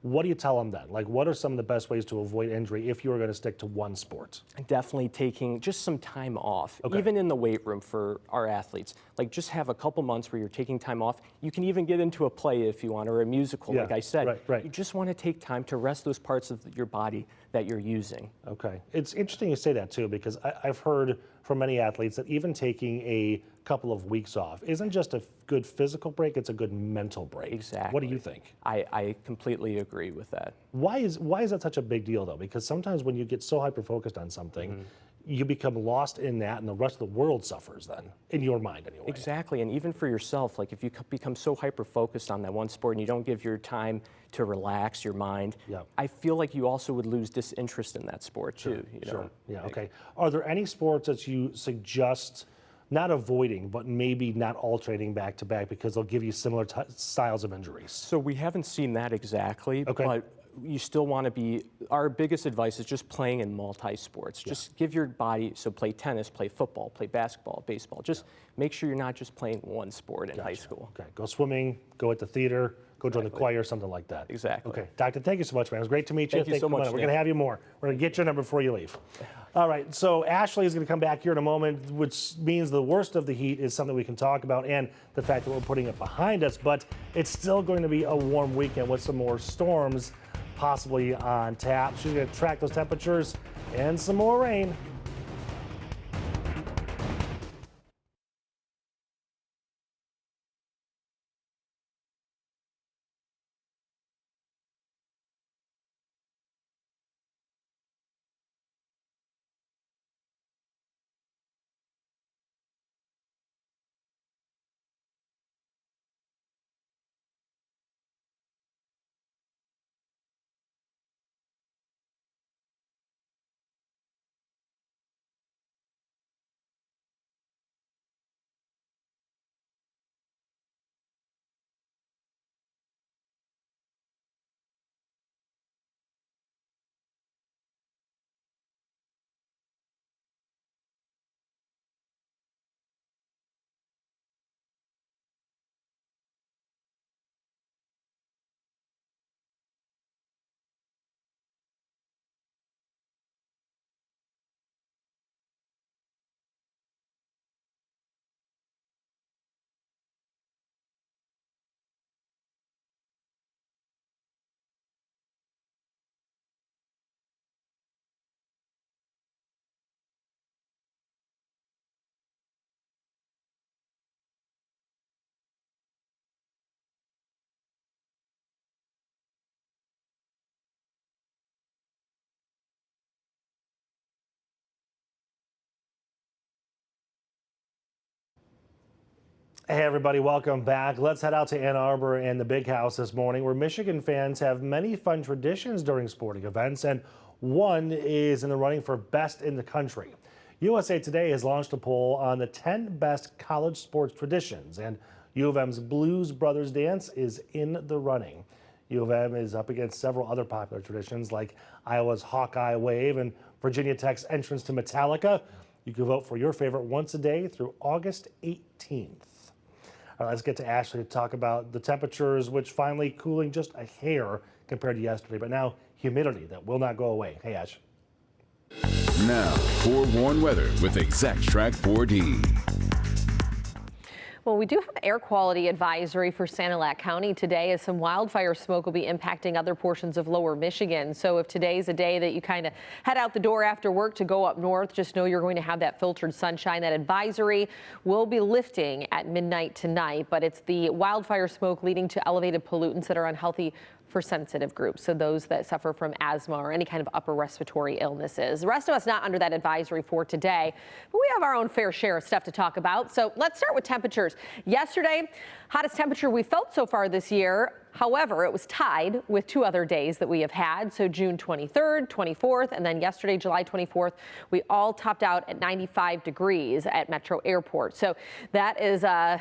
[SPEAKER 2] what do you tell them then? Like, what are some of the best ways to avoid injury if you were going to stick to one sport?
[SPEAKER 20] Definitely taking just some time off, even in the weight room for our athletes. Like, just have a couple months where you're taking time off. You can even get into a play if you want, or a musical, like I said. You just want to take time to rest those parts of your body that you're using.
[SPEAKER 2] Okay. It's interesting you say that, too, because I've heard from many athletes that even taking a couple of weeks off isn't just a good physical break, it's a good mental break.
[SPEAKER 20] Exactly.
[SPEAKER 2] What do you think?
[SPEAKER 20] I completely agree with that.
[SPEAKER 2] Why is that such a big deal, though? Because sometimes when you get so hyper-focused on something, you become lost in that and the rest of the world suffers then, in your mind anyway.
[SPEAKER 20] Exactly, and even for yourself, like if you become so hyper-focused on that one sport and you don't give your time to relax your mind, I feel like you also would lose disinterest in that sport too.
[SPEAKER 2] Sure. Yeah, okay. Are there any sports that you suggest not avoiding, but maybe not alternating back to back because they'll give you similar styles of injuries?
[SPEAKER 20] So we haven't seen that exactly, but you still want to be, our biggest advice is just playing in multi-sports. Just give your body, so play tennis, play football, play basketball, baseball. Just make sure you're not just playing one sport in high school.
[SPEAKER 2] Okay, go swimming, go at the theater, go join the choir, something like that.
[SPEAKER 20] Exactly.
[SPEAKER 2] Okay, Doctor, thank you so much, man. It was great to meet you.
[SPEAKER 20] Thank you so much,
[SPEAKER 2] We're going to have you more. We're going to get your number before you leave. All right, so Ashley is going to come back here in a moment, which means the worst of the heat is something we can talk about and the fact that we're putting it behind us, but it's still going to be a warm weekend with some more storms possibly on tap. She's going to track those temperatures and some more rain. Hey everybody, welcome back. Let's head out to Ann Arbor and the Big House this morning, where Michigan fans have many fun traditions during sporting events, and one is in the running for best in the country. USA Today has launched a poll on the 10 best college sports traditions, and U of M's Blues Brothers Dance is in the running. U of M is up against several other popular traditions like Iowa's Hawkeye Wave and Virginia Tech's entrance to Metallica. You can vote for your favorite once a day through August 18th. All right, let's get to Ashley to talk about the temperatures, which finally cooling just a hair compared to yesterday, but now humidity that will not go away. Hey, Ash.
[SPEAKER 1] Now, forewarned weather with Exact Track 4D.
[SPEAKER 6] Well, we do have an air quality advisory for Sanilac County today, as some wildfire smoke will be impacting other portions of lower Michigan. So if today's a day that you kind of head out the door after work to go up north, just know you're going to have that filtered sunshine. That advisory will be lifting at midnight tonight, but it's the wildfire smoke leading to elevated pollutants that are unhealthy for sensitive groups, so those that suffer from asthma or any kind of upper respiratory illnesses. The rest of us not under that advisory for today, but we have our own fair share of stuff to talk about. So let's start with temperatures. Yesterday, hottest temperature we felt so far this year. However, it was tied with two other days that we have had. So June 23rd, 24th, and then yesterday, July 24th, we all topped out at 95 degrees at Metro Airport. So that is a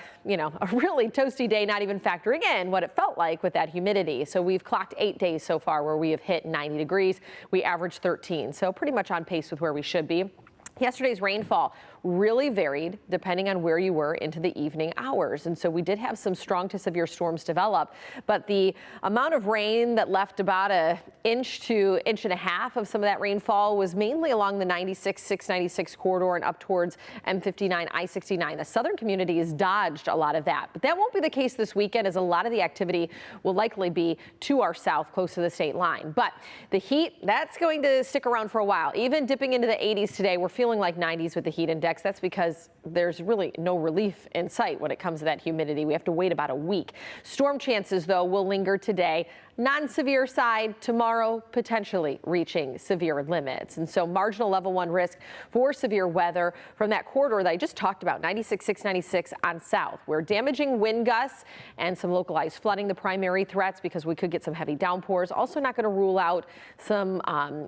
[SPEAKER 6] really toasty day, not even factoring in what it felt like with that humidity. So we've clocked 8 days so far where we have hit 90 degrees. We averaged 13, so pretty much on pace with where we should be. Yesterday's rainfall really varied depending on where you were into the evening hours. And so we did have some strong to severe storms develop, but the amount of rain that left about an inch to inch and a half of some of that rainfall was mainly along the 696 corridor and up towards M59, I-69. The southern communities dodged a lot of that, but that won't be the case this weekend, as a lot of the activity will likely be to our south, close to the state line. But the heat, that's going to stick around for a while. Even dipping into the 80s today, we're feeling like 90s with the heat index. That's because there's really no relief in sight when it comes to that humidity. We have to wait about a week. Storm chances, though, will linger today. Non-severe side tomorrow, potentially reaching severe limits. And so marginal level 1 risk for severe weather from that corridor that I just talked about, 96, 696 on south, where damaging wind gusts and some localized flooding, the primary threats, because we could get some heavy downpours. Also not going to rule out some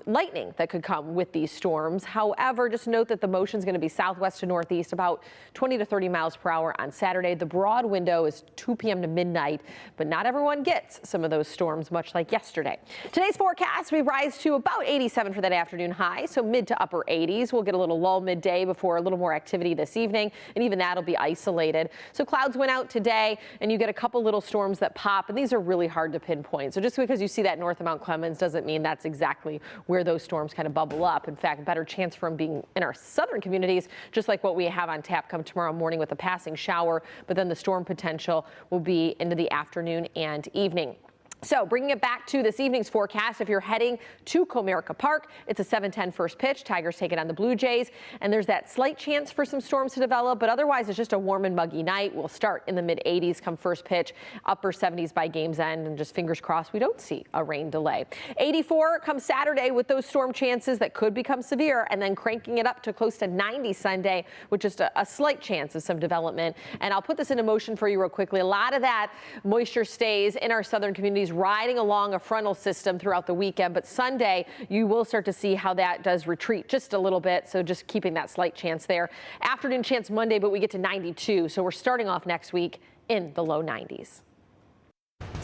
[SPEAKER 6] lightning that could come with these storms. However, just note that the motion is going to be southwest to northeast, about 20 to 30 miles per hour on Saturday. The broad window is 2 p.m. to midnight, but not everyone gets some of those storms, much like yesterday. Today's forecast, we rise to about 87 for that afternoon high, so mid to upper 80s. We'll get a little lull midday before a little more activity this evening, and even that'll be isolated. So clouds went out today, and you get a couple little storms that pop, and these are really hard to pinpoint. So just because you see that north of Mount Clemens doesn't mean that's exactly where those storms kind of bubble up. In fact, better chance for them being in our southern communities, just like what we have on tap come tomorrow morning with a passing shower, but then the storm potential will be into the afternoon and evening. So bringing it back to this evening's forecast, if you're heading to Comerica Park, it's a 7:10 first pitch. Tigers take it on the Blue Jays, and there's that slight chance for some storms to develop, but otherwise it's just a warm and muggy night. We'll start in the mid-80s come first pitch, upper 70s by game's end, and just fingers crossed we don't see a rain delay. 84 comes Saturday with those storm chances that could become severe, and then cranking it up to close to 90 Sunday with just a slight chance of some development. And I'll put this into motion for you real quickly. A lot of that moisture stays in our southern communities, riding along a frontal system throughout the weekend, but Sunday you will start to see how that does retreat just a little bit, so just keeping that slight chance there. Afternoon chance Monday, but we get to 92, so we're starting off next week in the low 90s.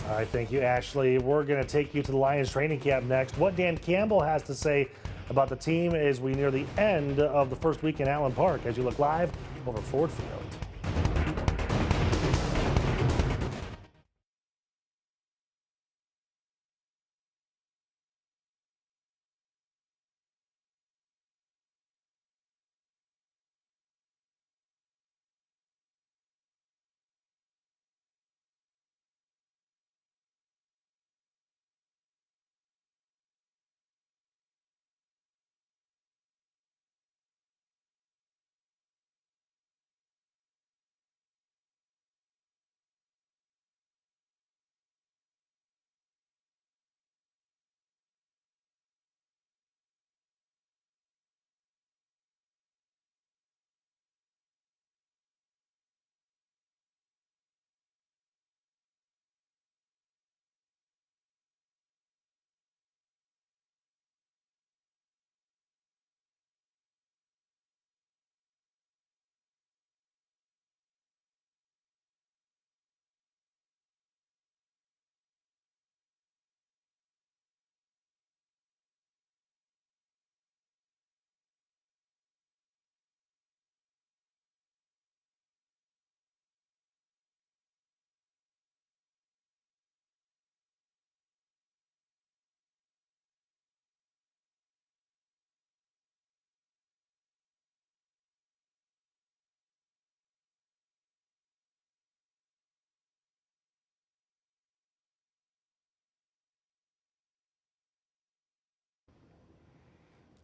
[SPEAKER 2] All right, thank you, Ashley. We're going to take you to the Lions training camp next. What Dan Campbell has to say about the team as we near the end of the first week in Allen Park, as you look live over Ford Field.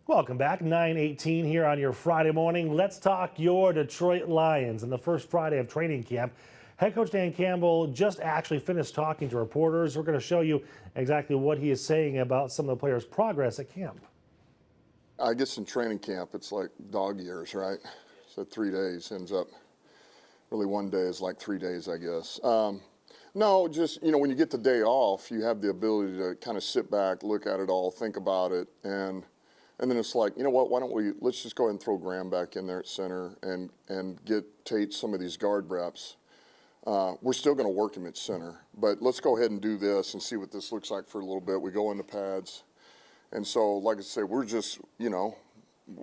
[SPEAKER 2] Welcome back, 9:18 here on your Friday morning. Let's talk your Detroit Lions. And the first Friday of training camp, head coach Dan Campbell just actually finished talking to reporters. We're going to show you exactly what he is saying about some of the players' progress at camp.
[SPEAKER 21] I guess in training camp, it's like dog years, right? So 3 days ends up, really one day is like 3 days, I guess. No, just, you know, when you get the day off, you have the ability to kind of sit back, look at it all, think about it, and then it's like, you know what, why don't we, let's just go ahead and throw Graham back in there at center and get Tate some of these guard reps. We're still going to work him at center, but let's go ahead and do this and see what this looks like for a little bit. We go into pads. And so, like I say, we're just, you know,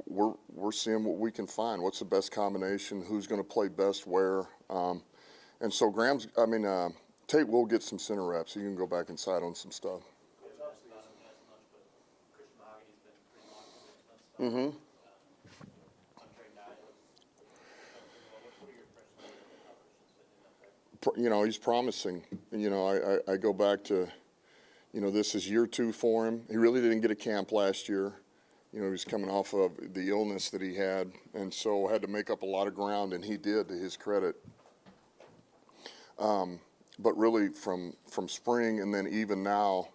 [SPEAKER 21] we're seeing what we can find. What's the best combination? Who's going to play best where? And so Tate will get some center reps. He can go back inside on some stuff. Mm-hmm. You know, he's promising. You know, I go back to, you know, this is year 2 for him. He really didn't get a camp last year. You know, he was coming off of the illness that he had, and so had to make up a lot of ground, and he did, to his credit. But really, from spring and then even now,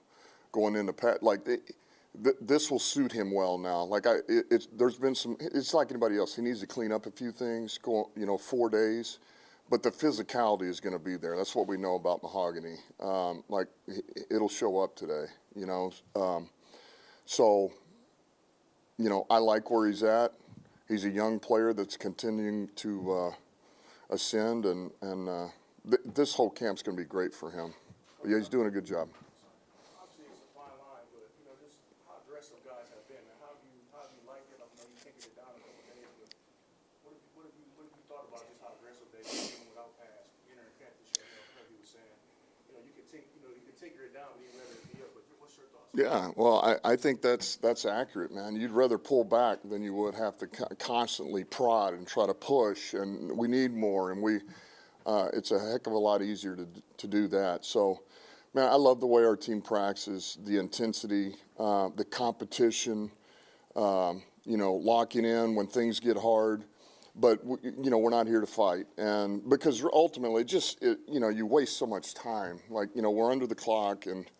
[SPEAKER 21] going into this will suit him well now. Like there's been some. It's like anybody else. He needs to clean up a few things. Go, you know, 4 days. But the physicality is going to be there. That's what we know about Mahogany. Like, it'll show up today, you know. So, you know, I like where he's at. He's a young player that's continuing to ascend, and this whole camp's going to be great for him. But yeah, he's doing a good job.
[SPEAKER 2] Obviously, it's a fine line, but, you know, just how aggressive guys have been. And how have you liked it? I mean, you can't get it down in a couple days, but what have you thought about just how aggressive they've been without pass? You know, camp this year, you know, he was saying, you know, you can tinker it down, but you rather it be up. But what's your thoughts?
[SPEAKER 21] Yeah, well, I think that's accurate, man. You'd rather pull back than you would have to constantly prod and try to push, and we need more, and it's a heck of a lot easier to do that. So, man, I love the way our team practices, the intensity, the competition, you know, locking in when things get hard. But, you know, we're not here to fight. And because ultimately, you know, you waste so much time. Like, you know, we're under the clock, and,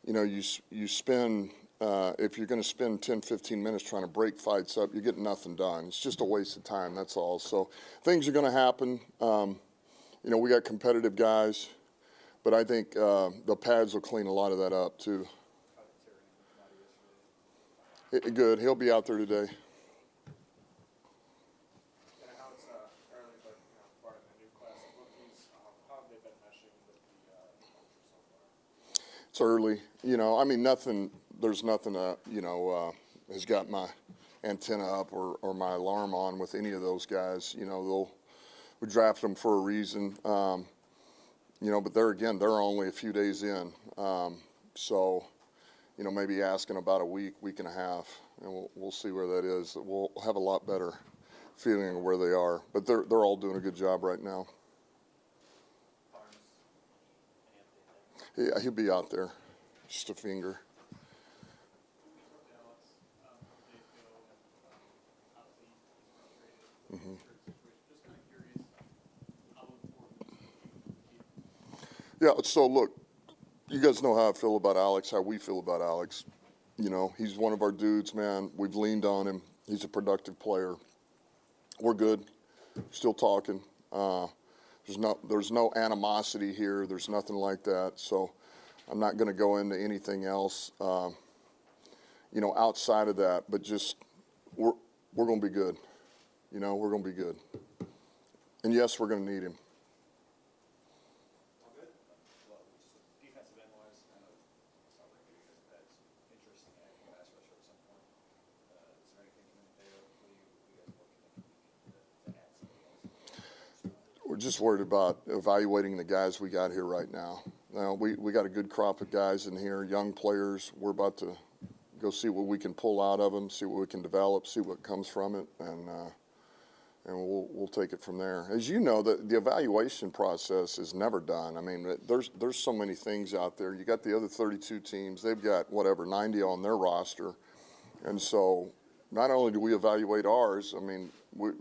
[SPEAKER 21] you know, you spend, if you're going to spend 10, 15 minutes trying to break fights up, you get nothing done. It's just a waste of time, that's all. So things are going to happen. You know, we got competitive guys, but I think the pads will clean a lot of that up, too. Good. He'll be out there today. It's early. You know, I mean, there's nothing, you know, has got my antenna up or my alarm on with any of those guys. You know, we draft them for a reason. You know, but they're only a few days in. So, you know, maybe asking about a week and a half, and we'll see where that is. We'll have a lot better feeling of where they are. But they're all doing a good job right now. Yeah, he'll be out there. Just a finger. Mm-hmm. Yeah, so look, you guys know how I feel about Alex, how we feel about Alex. You know, he's one of our dudes, man. We've leaned on him. He's a productive player. We're good. Still talking. There's no animosity here. There's nothing like that. So I'm not going to go into anything else, you know, outside of that. But just we're going to be good. You know, we're going to be good. And yes, we're going to need him. We're just worried about evaluating the guys we got here right now. Now, we got a good crop of guys in here, young players. We're about to go see what we can pull out of them, see what we can develop, see what comes from it, and we'll take it from there. As you know, the evaluation process is never done. I mean, there's so many things out there. You got the other 32 teams. They've got, 90 on their roster. And so, not only do we evaluate ours, I mean,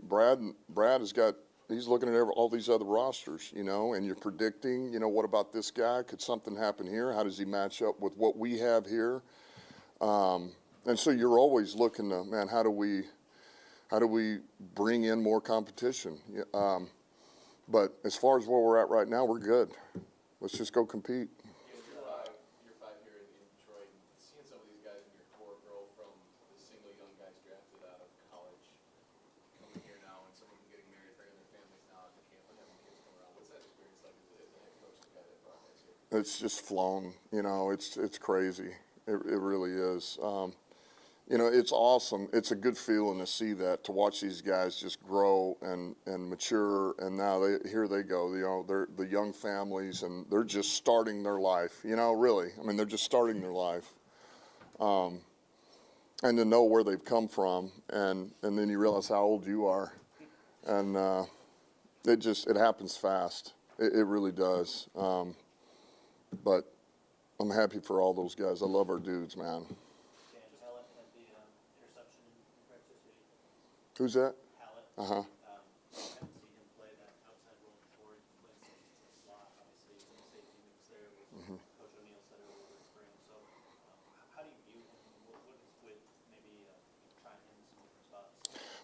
[SPEAKER 21] Brad has got, he's looking at all these other rosters, you know, and you're predicting, you know, what about this guy? Could something happen here? How does he match up with what we have here? And so you're always looking to, man, how do we bring in more competition? But as far as where we're at right now, we're good. Let's just go compete.
[SPEAKER 16] Year five here in Detroit, seeing some of these guys in your core grow from the single young guys drafted out of college, coming here now, and some of them getting married, bringing their families now at the camp and having kids come around. What's that experience like as a head coach, the guy that brought this here?
[SPEAKER 21] It's just flown, you know, it's crazy. It really is. You know, it's awesome. It's a good feeling to see that, to watch these guys just grow and mature, and now here they go. You know, they're the young families, and they're just starting their life. You know, really. I mean, they're just starting their life, and to know where they've come from, and then you realize how old you are, and it happens fast. It really does. But I'm happy for all those guys. I love our dudes, man. Who's that? Uh-huh.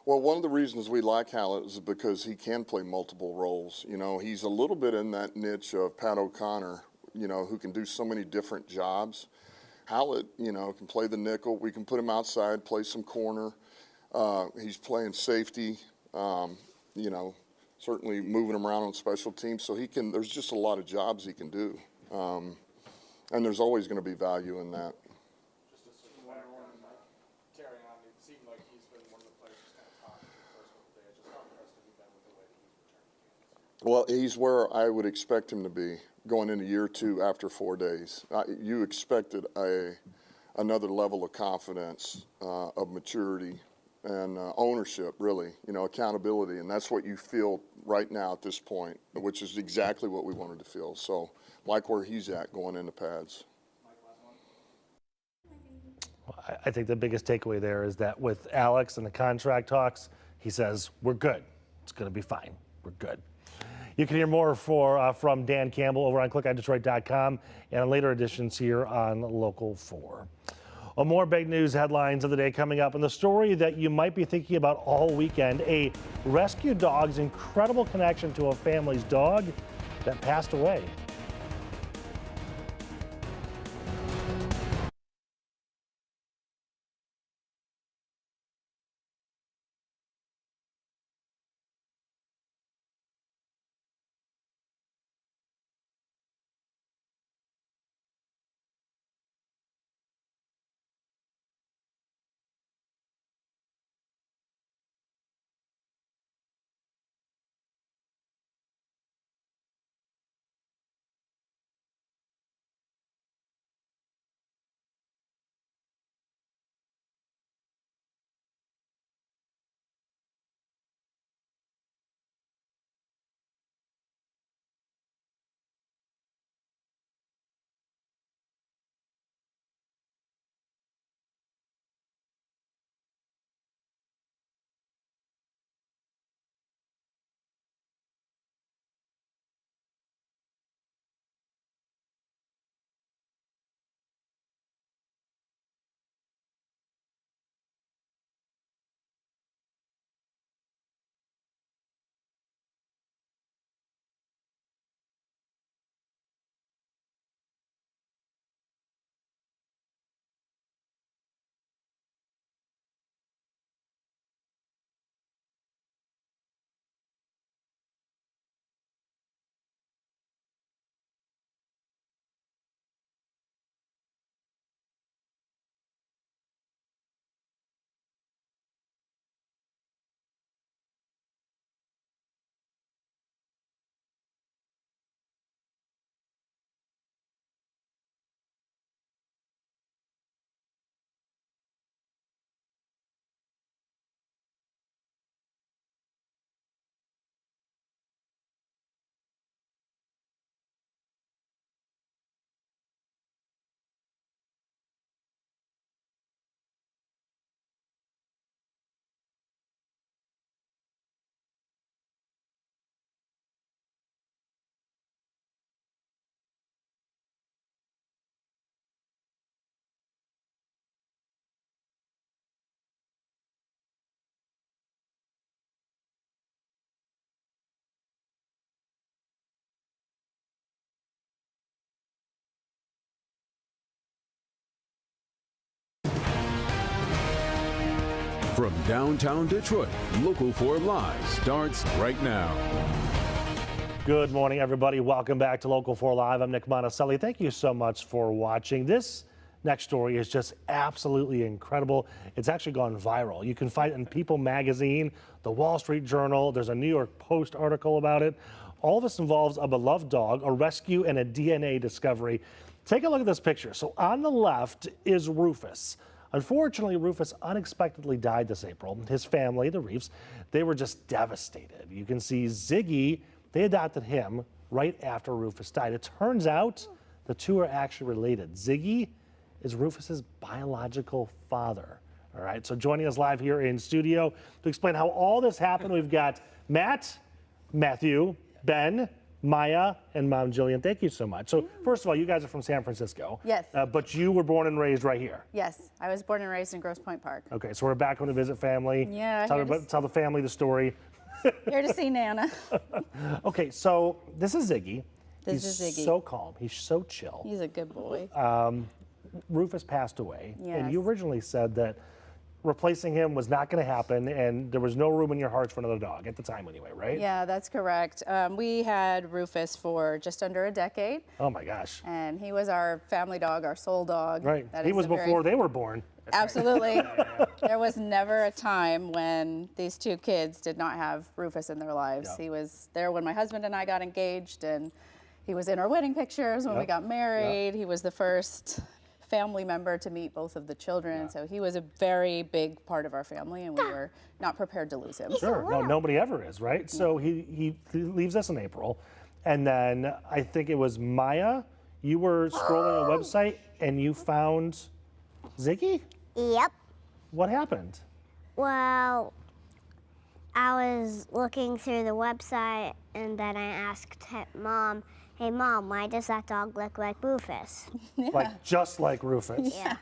[SPEAKER 21] Well, one of the reasons we like Hallett is because he can play multiple roles. You know, he's a little bit in that niche of Pat O'Connor, you know, who can do so many different jobs. Hallett, you know, can play the nickel. We can put him outside, play some corner. He's playing safety, you know, certainly moving him around on special teams. So there's just a lot of jobs he can do. And there's always going to be value in that.
[SPEAKER 18] Just a one carrying on, it seemed like he's been one of the players who's kind of talked the first couple of days. Just how impressed have you been with the way that he's returned to campus?
[SPEAKER 21] Well, he's where I would expect him to be going into year 2 after 4 days. You expected another level of confidence, of maturity, and ownership, really, you know, accountability, and that's what you feel right now at this point, which is exactly what we wanted to feel. So, like where he's at going into pads.
[SPEAKER 2] I think the biggest takeaway there is that with Alex and the contract talks, he says, we're good. It's going to be fine. We're good. You can hear more from Dan Campbell over on clickondetroit.com and in later editions here on Local 4. Well, more big news headlines of the day coming up, and the story that you might be thinking about all weekend, a rescue dog's incredible connection to a family's dog that passed away.
[SPEAKER 1] From downtown Detroit, Local 4 Live starts right now.
[SPEAKER 2] Good morning, everybody. Welcome back to Local 4 Live. I'm Nick Monticelli. Thank you so much for watching. This next story is just absolutely incredible. It's actually gone viral. You can find it in People Magazine, the Wall Street Journal. There's a New York Post article about it. All this involves a beloved dog, a rescue, and a DNA discovery. Take a look at this picture. So on the left is Rufus. Unfortunately, Rufus unexpectedly died this April. His family, the Reefs, they were just devastated. You can see Ziggy, they adopted him right after Rufus died. It turns out the two are actually related. Ziggy is Rufus's biological father. All right, so joining us live here in studio to explain how all this happened, we've got Matt, Matthew, Ben, Maya, and Mom Jillian. Thank you so much. So first of all, you guys are from San Francisco.
[SPEAKER 3] Yes.
[SPEAKER 2] But you were born and raised right here.
[SPEAKER 3] Yes, I was born and raised in Grosse Pointe Park.
[SPEAKER 2] Okay, so we're back home to visit family.
[SPEAKER 3] Yeah,
[SPEAKER 2] Tell the family the story.
[SPEAKER 3] Here to see Nana.
[SPEAKER 2] Okay, so this is Ziggy.
[SPEAKER 3] This is Ziggy.
[SPEAKER 2] He's so calm. He's so chill.
[SPEAKER 3] He's a good boy.
[SPEAKER 2] Rufus passed away,
[SPEAKER 3] Yes.
[SPEAKER 2] and you originally said that replacing him was not going to happen, and there was no room in your hearts for another dog at the time anyway, right?
[SPEAKER 3] Yeah, that's correct. We had Rufus for just under a decade.
[SPEAKER 2] Oh my gosh.
[SPEAKER 3] And he was our family dog, our soul dog.
[SPEAKER 2] Right.
[SPEAKER 3] That
[SPEAKER 2] He
[SPEAKER 3] is
[SPEAKER 2] was
[SPEAKER 3] a very-
[SPEAKER 2] before they were born.
[SPEAKER 3] Absolutely. There was never a time when these two kids did not have Rufus in their lives.
[SPEAKER 2] Yeah.
[SPEAKER 3] He was there when my husband and I got engaged, and he was in our wedding pictures when we
[SPEAKER 2] Yep.
[SPEAKER 3] got married. He was the first family member to meet both of the children. So he was a very big part of our family, and we were not prepared to lose him.
[SPEAKER 2] Sure. No, nobody ever is, right? So he leaves us in April, and then I think it was Maya. You were scrolling a website and you found Ziggy?
[SPEAKER 22] Yep.
[SPEAKER 2] What happened?
[SPEAKER 22] Well, I was looking through the website and then I asked Mom, hey Mom, why does that dog look like Rufus?
[SPEAKER 2] Like just like Rufus.
[SPEAKER 22] Yeah.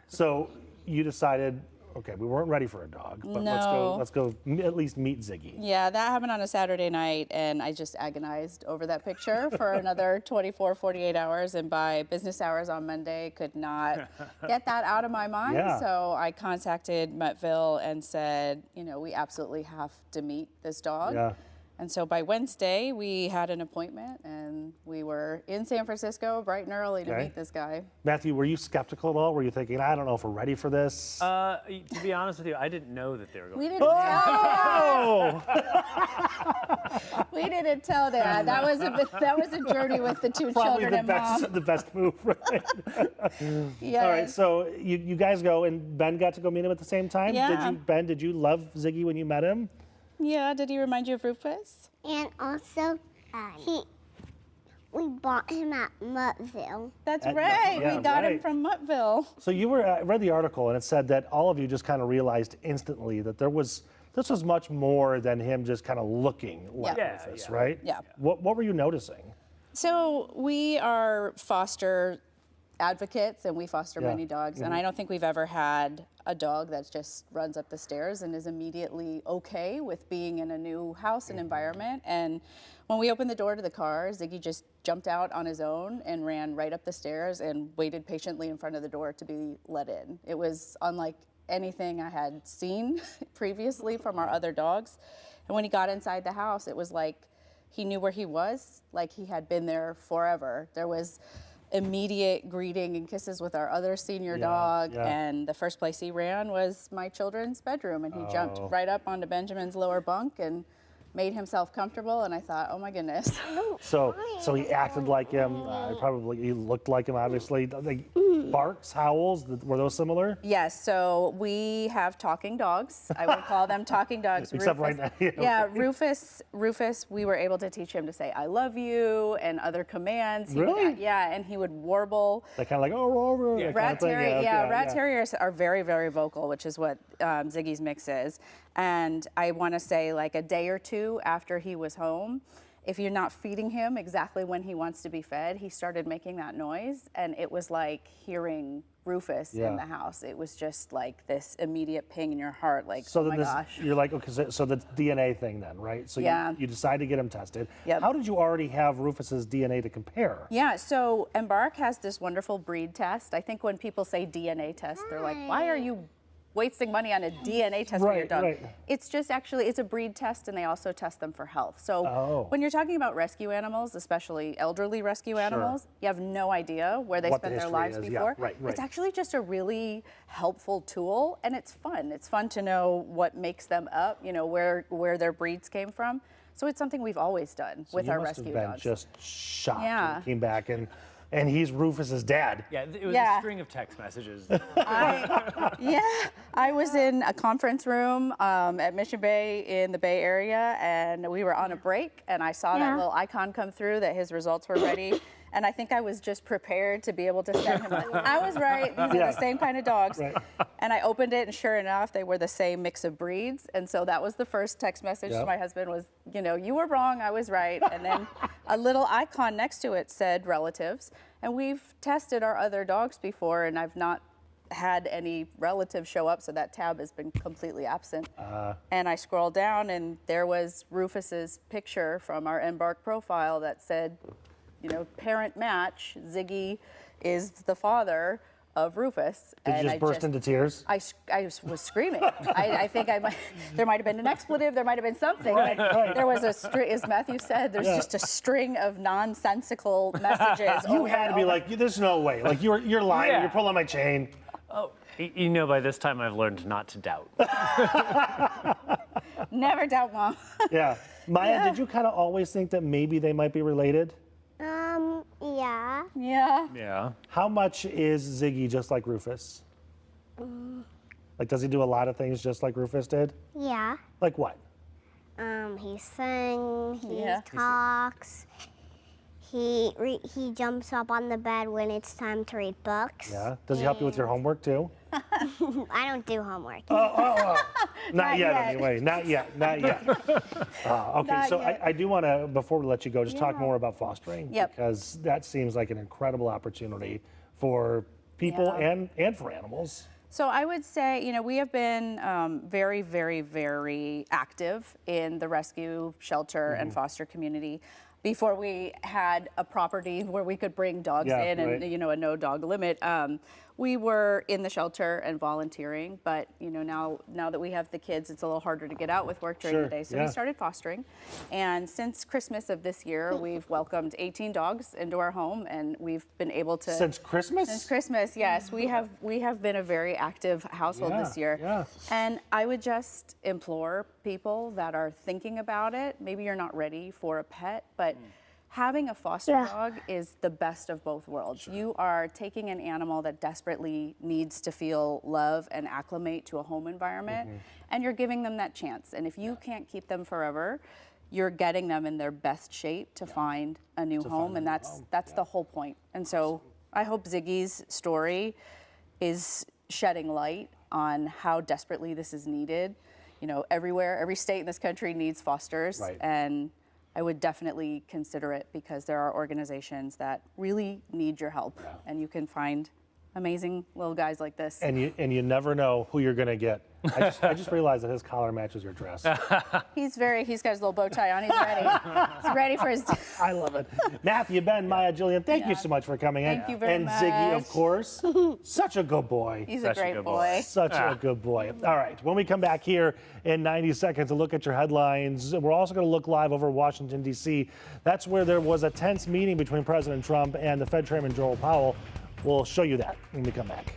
[SPEAKER 2] So you decided, okay, we weren't ready for a dog, but
[SPEAKER 3] No.
[SPEAKER 2] let's go at least meet Ziggy.
[SPEAKER 3] Yeah, that happened on a Saturday night, and I just agonized over that picture for another 24, 48 hours, and by business hours on Monday, could not get that out of my mind.
[SPEAKER 2] Yeah.
[SPEAKER 3] So I contacted Muttville and said, you know, we absolutely have to meet this dog.
[SPEAKER 2] Yeah.
[SPEAKER 3] And so by Wednesday, we had an appointment, and we were in San Francisco bright and early to
[SPEAKER 2] Okay.
[SPEAKER 3] meet this guy.
[SPEAKER 2] Matthew, were you skeptical at all? Were you thinking, I don't know if we're ready for this?
[SPEAKER 23] To be honest with you, I didn't know that they were going.
[SPEAKER 3] We didn't
[SPEAKER 2] Oh!
[SPEAKER 3] We didn't tell Dad. That was a journey with the two
[SPEAKER 2] Probably
[SPEAKER 3] children
[SPEAKER 2] the
[SPEAKER 3] and
[SPEAKER 2] best,
[SPEAKER 3] Mom.
[SPEAKER 2] the best move, right? All right,
[SPEAKER 3] Yes.
[SPEAKER 2] so you guys go, and Ben got to go meet him at the same time?
[SPEAKER 3] Yeah.
[SPEAKER 2] Ben, did you love Ziggy when you met him?
[SPEAKER 3] Yeah, did he remind you of Rufus?
[SPEAKER 22] And also, we bought him at Muttville.
[SPEAKER 3] That's
[SPEAKER 2] At-
[SPEAKER 3] right.
[SPEAKER 2] yeah,
[SPEAKER 3] We got him
[SPEAKER 2] right.
[SPEAKER 3] from Muttville.
[SPEAKER 2] So you were, I read the article, and it said that all of you just kind of realized instantly that this was much more than him just kind of looking like
[SPEAKER 3] Yeah.
[SPEAKER 2] Rufus, right?
[SPEAKER 3] Yeah.
[SPEAKER 2] What were you noticing?
[SPEAKER 3] So we are foster advocates, and we foster
[SPEAKER 2] Yeah.
[SPEAKER 3] many dogs. And
[SPEAKER 2] Mhm.
[SPEAKER 3] I don't think we've ever had a dog that just runs up the stairs and is immediately okay with being in a new house and environment. And when we opened the door to the car, Ziggy just jumped out on his own and ran right up the stairs and waited patiently in front of the door to be let in. It was unlike anything I had seen previously from our other dogs. And when he got inside the house, it was like he knew where he was, like he had been there forever. There was immediate greeting and kisses with our other senior
[SPEAKER 2] Yeah,
[SPEAKER 3] dog,
[SPEAKER 2] yeah.
[SPEAKER 3] and the first place he ran was my children's bedroom, and he jumped
[SPEAKER 2] Oh.
[SPEAKER 3] right up onto Benjamin's lower bunk and made himself comfortable, and I thought, oh my goodness.
[SPEAKER 2] So he acted like him. He looked like him, obviously. Like, barks, howls, were those similar?
[SPEAKER 3] Yes, so we have talking dogs. I would call them talking dogs.
[SPEAKER 2] Except right now, you know.
[SPEAKER 3] Yeah, Rufus, we were able to teach him to say, I love you, and other commands. He would-
[SPEAKER 2] Really?
[SPEAKER 3] yeah, and he would warble.
[SPEAKER 2] That kind of like, oh, that kind
[SPEAKER 3] Rat
[SPEAKER 2] of thing.
[SPEAKER 3] terrier,
[SPEAKER 2] okay,
[SPEAKER 3] rat terriers are very, very vocal, which is what Ziggy's mix is. And I want to say, like a day or two after he was home, if you're not feeding him exactly when he wants to be fed, he started making that noise, and it was like hearing Rufus
[SPEAKER 2] Yeah.
[SPEAKER 3] in the house. It was just like this immediate ping in your heart, like,
[SPEAKER 2] So
[SPEAKER 3] oh
[SPEAKER 2] then
[SPEAKER 3] my
[SPEAKER 2] this,
[SPEAKER 3] gosh.
[SPEAKER 2] you're like, okay, so the DNA thing then, right? So
[SPEAKER 3] Yeah.
[SPEAKER 2] you decide to get him tested.
[SPEAKER 3] Yep.
[SPEAKER 2] How did you already have Rufus's DNA to compare?
[SPEAKER 3] Yeah, so Embark has this wonderful breed test. I think when people say DNA test, they're like, why are you wasting money on a DNA test for your dog.
[SPEAKER 2] Right.
[SPEAKER 3] It's just actually, it's a breed test, and they also test them for health. So when you're talking about rescue animals, especially elderly rescue animals, you have no idea where they spent their lives before.
[SPEAKER 2] Right.
[SPEAKER 3] It's actually just a really helpful tool, and it's fun. It's fun to know what makes them up, you know, where their breeds came from. So it's something we've always done with our rescue dogs.
[SPEAKER 2] Just shocked when he came back, and he's Rufus's dad.
[SPEAKER 23] Yeah, it was a string of text messages.
[SPEAKER 3] I was in a conference room at Mission Bay in the Bay Area, and we were on a break, and I saw that little icon come through that his results were ready. And I think I was just prepared to be able to send him, I was right, these are the same kind of dogs.
[SPEAKER 2] Right.
[SPEAKER 3] And I opened it, and sure enough, they were the same mix of breeds. And so that was the first text message to my husband was, you know, you were wrong, I was right. And then a little icon next to it said relatives. And we've tested our other dogs before, and I've not had any relatives show up, so that tab has been completely absent. And I scrolled down, and there was Rufus's picture from our Embark profile that said, you know, parent match, Ziggy is the father of Rufus.
[SPEAKER 2] Did you just burst into tears?
[SPEAKER 3] I was screaming. I think there might have been an expletive, there might have been something.
[SPEAKER 2] Right.
[SPEAKER 3] There was as Matthew said, there's just a string of nonsensical messages.
[SPEAKER 2] You had to be like, there's no way. Like, you're lying,
[SPEAKER 23] Yeah.
[SPEAKER 2] you're pulling my chain.
[SPEAKER 23] Oh, you know, by this time I've learned not to doubt.
[SPEAKER 3] Never doubt, Mom.
[SPEAKER 2] Yeah. Maya, did you kind of always think that maybe they might be related?
[SPEAKER 22] Yeah.
[SPEAKER 3] Yeah.
[SPEAKER 23] Yeah.
[SPEAKER 2] How much is Ziggy just like Rufus? Like, does he do a lot of things just like Rufus did?
[SPEAKER 22] Yeah.
[SPEAKER 2] Like what?
[SPEAKER 22] He sings, he talks, he jumps up on the bed when it's time to read books.
[SPEAKER 2] Yeah. Does he help you with your homework too?
[SPEAKER 22] I don't do homework.
[SPEAKER 2] Not yet, anyway. Not yet. Okay, so I do want to, before we let you go, just talk more about fostering. Because that seems like an incredible opportunity for people and for animals.
[SPEAKER 3] So I would say, you know, we have been very, very, very active in the rescue, shelter, and foster community. Before we had a property where we could bring dogs in and, you know, a no dog limit, we were in the shelter and volunteering. But, you know, now that we have the kids, it's a little harder to get out with work during the day. So we started fostering. And since Christmas of this year, we've welcomed 18 dogs into our home, and we've been able to.
[SPEAKER 2] Since Christmas?
[SPEAKER 3] Since Christmas, yes. We have been a very active household this year.
[SPEAKER 2] Yeah.
[SPEAKER 3] And I would just implore people that are thinking about it, maybe you're not ready for a pet, but having a foster dog is the best of both worlds. You are taking an animal that desperately needs to feel love and acclimate to a home environment, and you're giving them that chance. And if you can't keep them forever, you're getting them in their best shape to find a new home, and that's the whole point. And so I hope Ziggy's story is shedding light on how desperately this is needed. You know, everywhere, every state in this country needs fosters, and I would definitely consider it because there are organizations that really need your help, and you can find amazing little guys like this.
[SPEAKER 2] And you never know who you're gonna get. I just realized that his collar matches your dress.
[SPEAKER 3] He's got his little bow tie on. He's ready. He's ready for his.
[SPEAKER 2] I love it. Matthew, Ben, Maya, Jillian, thank you so much for coming in.
[SPEAKER 3] Thank you very much.
[SPEAKER 2] And Ziggy, of course. Such a good boy.
[SPEAKER 3] He's a great boy.
[SPEAKER 2] Such a good boy. All right, when we come back here in 90 seconds to look at your headlines, we're also going to look live over Washington, D.C. That's where there was a tense meeting between President Trump and the Fed Chairman Jerome Powell. We'll show you that when we come back.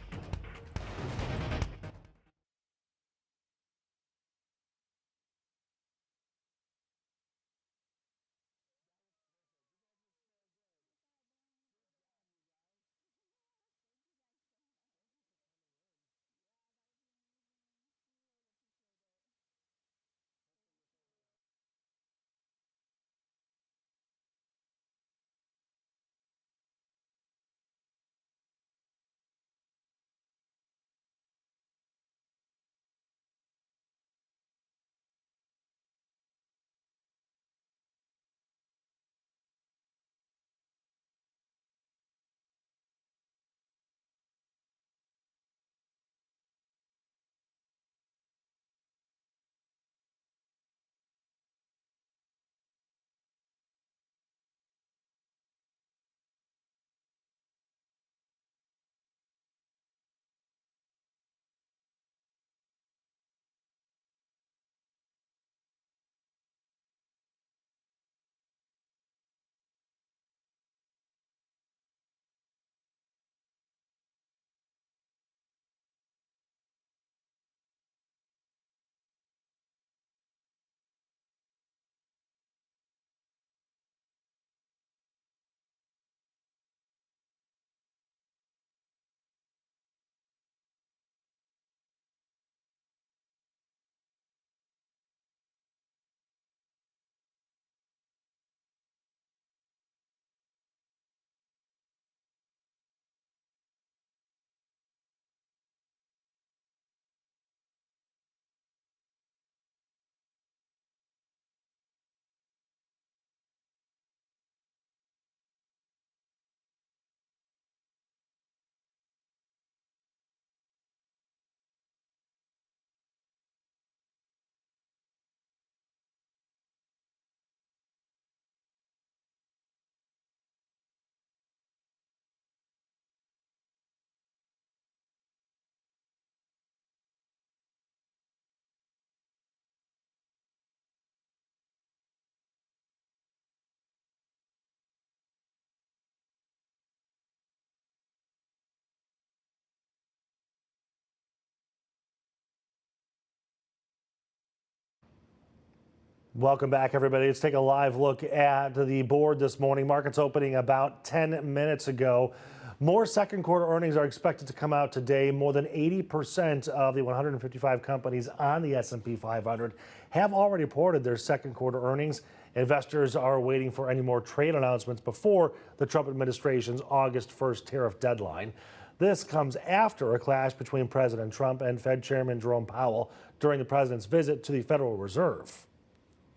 [SPEAKER 2] Welcome back, everybody. Let's take a live look at the board this morning. Markets opening about 10 minutes ago. More second quarter earnings are expected to come out today. More than 80% of the 155 companies on the S&P 500 have already reported their second quarter earnings. Investors are waiting for any more trade announcements before the Trump administration's August 1st tariff deadline. This comes after a clash between President Trump and Fed Chairman Jerome Powell during the president's visit to the Federal Reserve.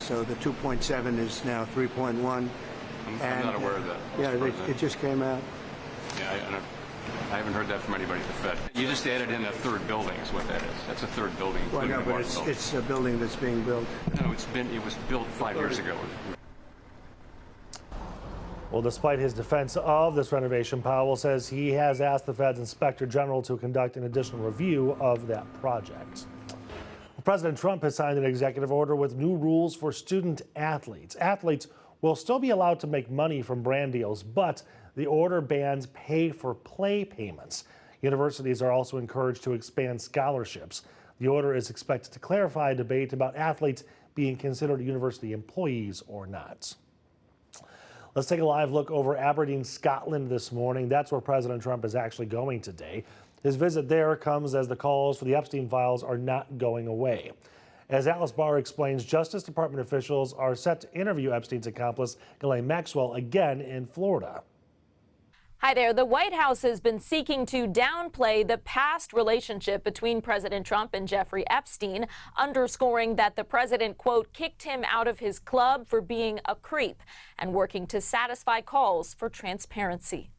[SPEAKER 10] So the 2.7 is now 3.1.
[SPEAKER 11] I'm not aware of that.
[SPEAKER 10] Yeah, it just came out.
[SPEAKER 11] Yeah, I haven't heard that from anybody at the Fed. You just added in a third building is what that is. That's a third building.
[SPEAKER 10] Well, no,
[SPEAKER 11] the
[SPEAKER 10] but
[SPEAKER 11] water building.
[SPEAKER 10] it's a building that's being built.
[SPEAKER 11] No, it was built 5 years ago.
[SPEAKER 2] Well, despite his defense of this renovation, Powell says he has asked the Fed's Inspector General to conduct an additional review of that project. President Trump has signed an executive order with new rules for student athletes. Athletes will still be allowed to make money from brand deals, but the order bans pay-for-play payments. Universities are also encouraged to expand scholarships. The order is expected to clarify a debate about athletes being considered university employees or not. Let's take a live look over Aberdeen, Scotland this morning. That's where President Trump is actually going today. His visit there comes as the calls for the Epstein files are not going away. As Alice Barr explains, Justice Department officials are set to interview Epstein's accomplice, Ghislaine Maxwell, again in Florida.
[SPEAKER 12] Hi there. The White House has been seeking to downplay the past relationship between President Trump and Jeffrey Epstein, underscoring that the president, quote, kicked him out of his club for being a creep and working to satisfy calls for transparency.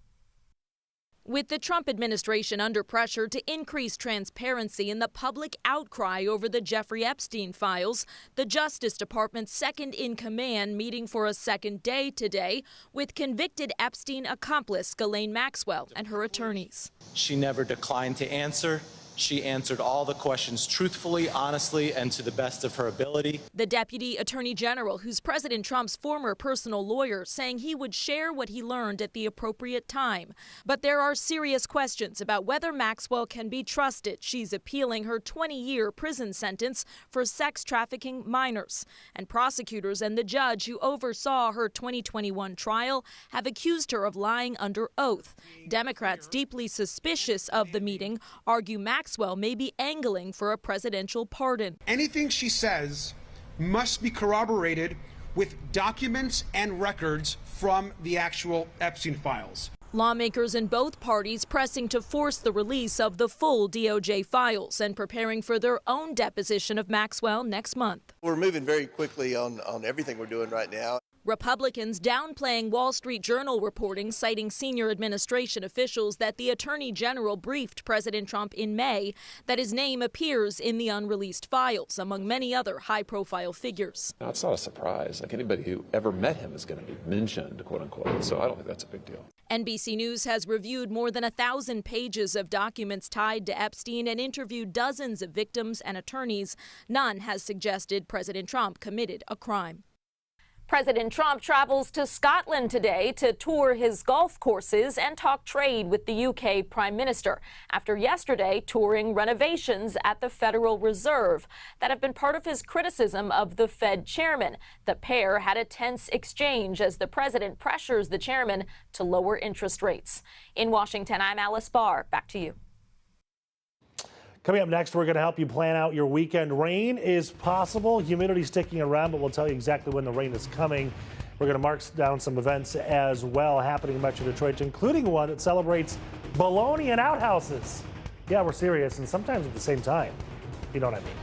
[SPEAKER 13] With the Trump administration under pressure to increase transparency in the public outcry over the Jeffrey Epstein files, the Justice Department's second in command meeting for a second day today with convicted Epstein accomplice Ghislaine Maxwell and her attorneys.
[SPEAKER 14] She never declined to answer. She answered all the questions truthfully, honestly, and to the best of her ability.
[SPEAKER 13] The Deputy Attorney General, who's President Trump's former personal lawyer, saying he would share what he learned at the appropriate time. But there are serious questions about whether Maxwell can be trusted. She's appealing her 20-year prison sentence for sex trafficking minors. And prosecutors and the judge who oversaw her 2021 trial have accused her of lying under oath. Democrats, deeply suspicious of the meeting, argue Maxwell may be angling for a presidential pardon.
[SPEAKER 15] Anything she says must be corroborated with documents and records from the actual Epstein files.
[SPEAKER 13] Lawmakers in both parties pressing to force the release of the full DOJ files and preparing for their own deposition of Maxwell next month.
[SPEAKER 4] We're moving very quickly on everything we're doing right now.
[SPEAKER 13] Republicans downplaying Wall Street Journal reporting, citing senior administration officials that the Attorney General briefed President Trump in May that his name appears in the unreleased files, among many other high-profile figures.
[SPEAKER 7] Now, it's not a surprise. Like, anybody who ever met him is going to be mentioned, quote unquote. So I don't think that's a big deal.
[SPEAKER 13] NBC News has reviewed more than 1,000 pages of documents tied to Epstein and interviewed dozens of victims and attorneys. None has suggested President Trump committed a crime.
[SPEAKER 12] President Trump travels to Scotland today to tour his golf courses and talk trade with the UK Prime Minister after yesterday touring renovations at the Federal Reserve that have been part of his criticism of the Fed chairman. The pair had a tense exchange as the president pressures the chairman to lower interest rates. In Washington, I'm Alice Barr. Back to you.
[SPEAKER 2] Coming up next, we're going to help you plan out your weekend. Rain is possible. Humidity sticking around, but we'll tell you exactly when the rain is coming. We're going to mark down some events as well happening in Metro Detroit, including one that celebrates bologna and outhouses. Yeah, we're serious, and sometimes at the same time. You know what I mean.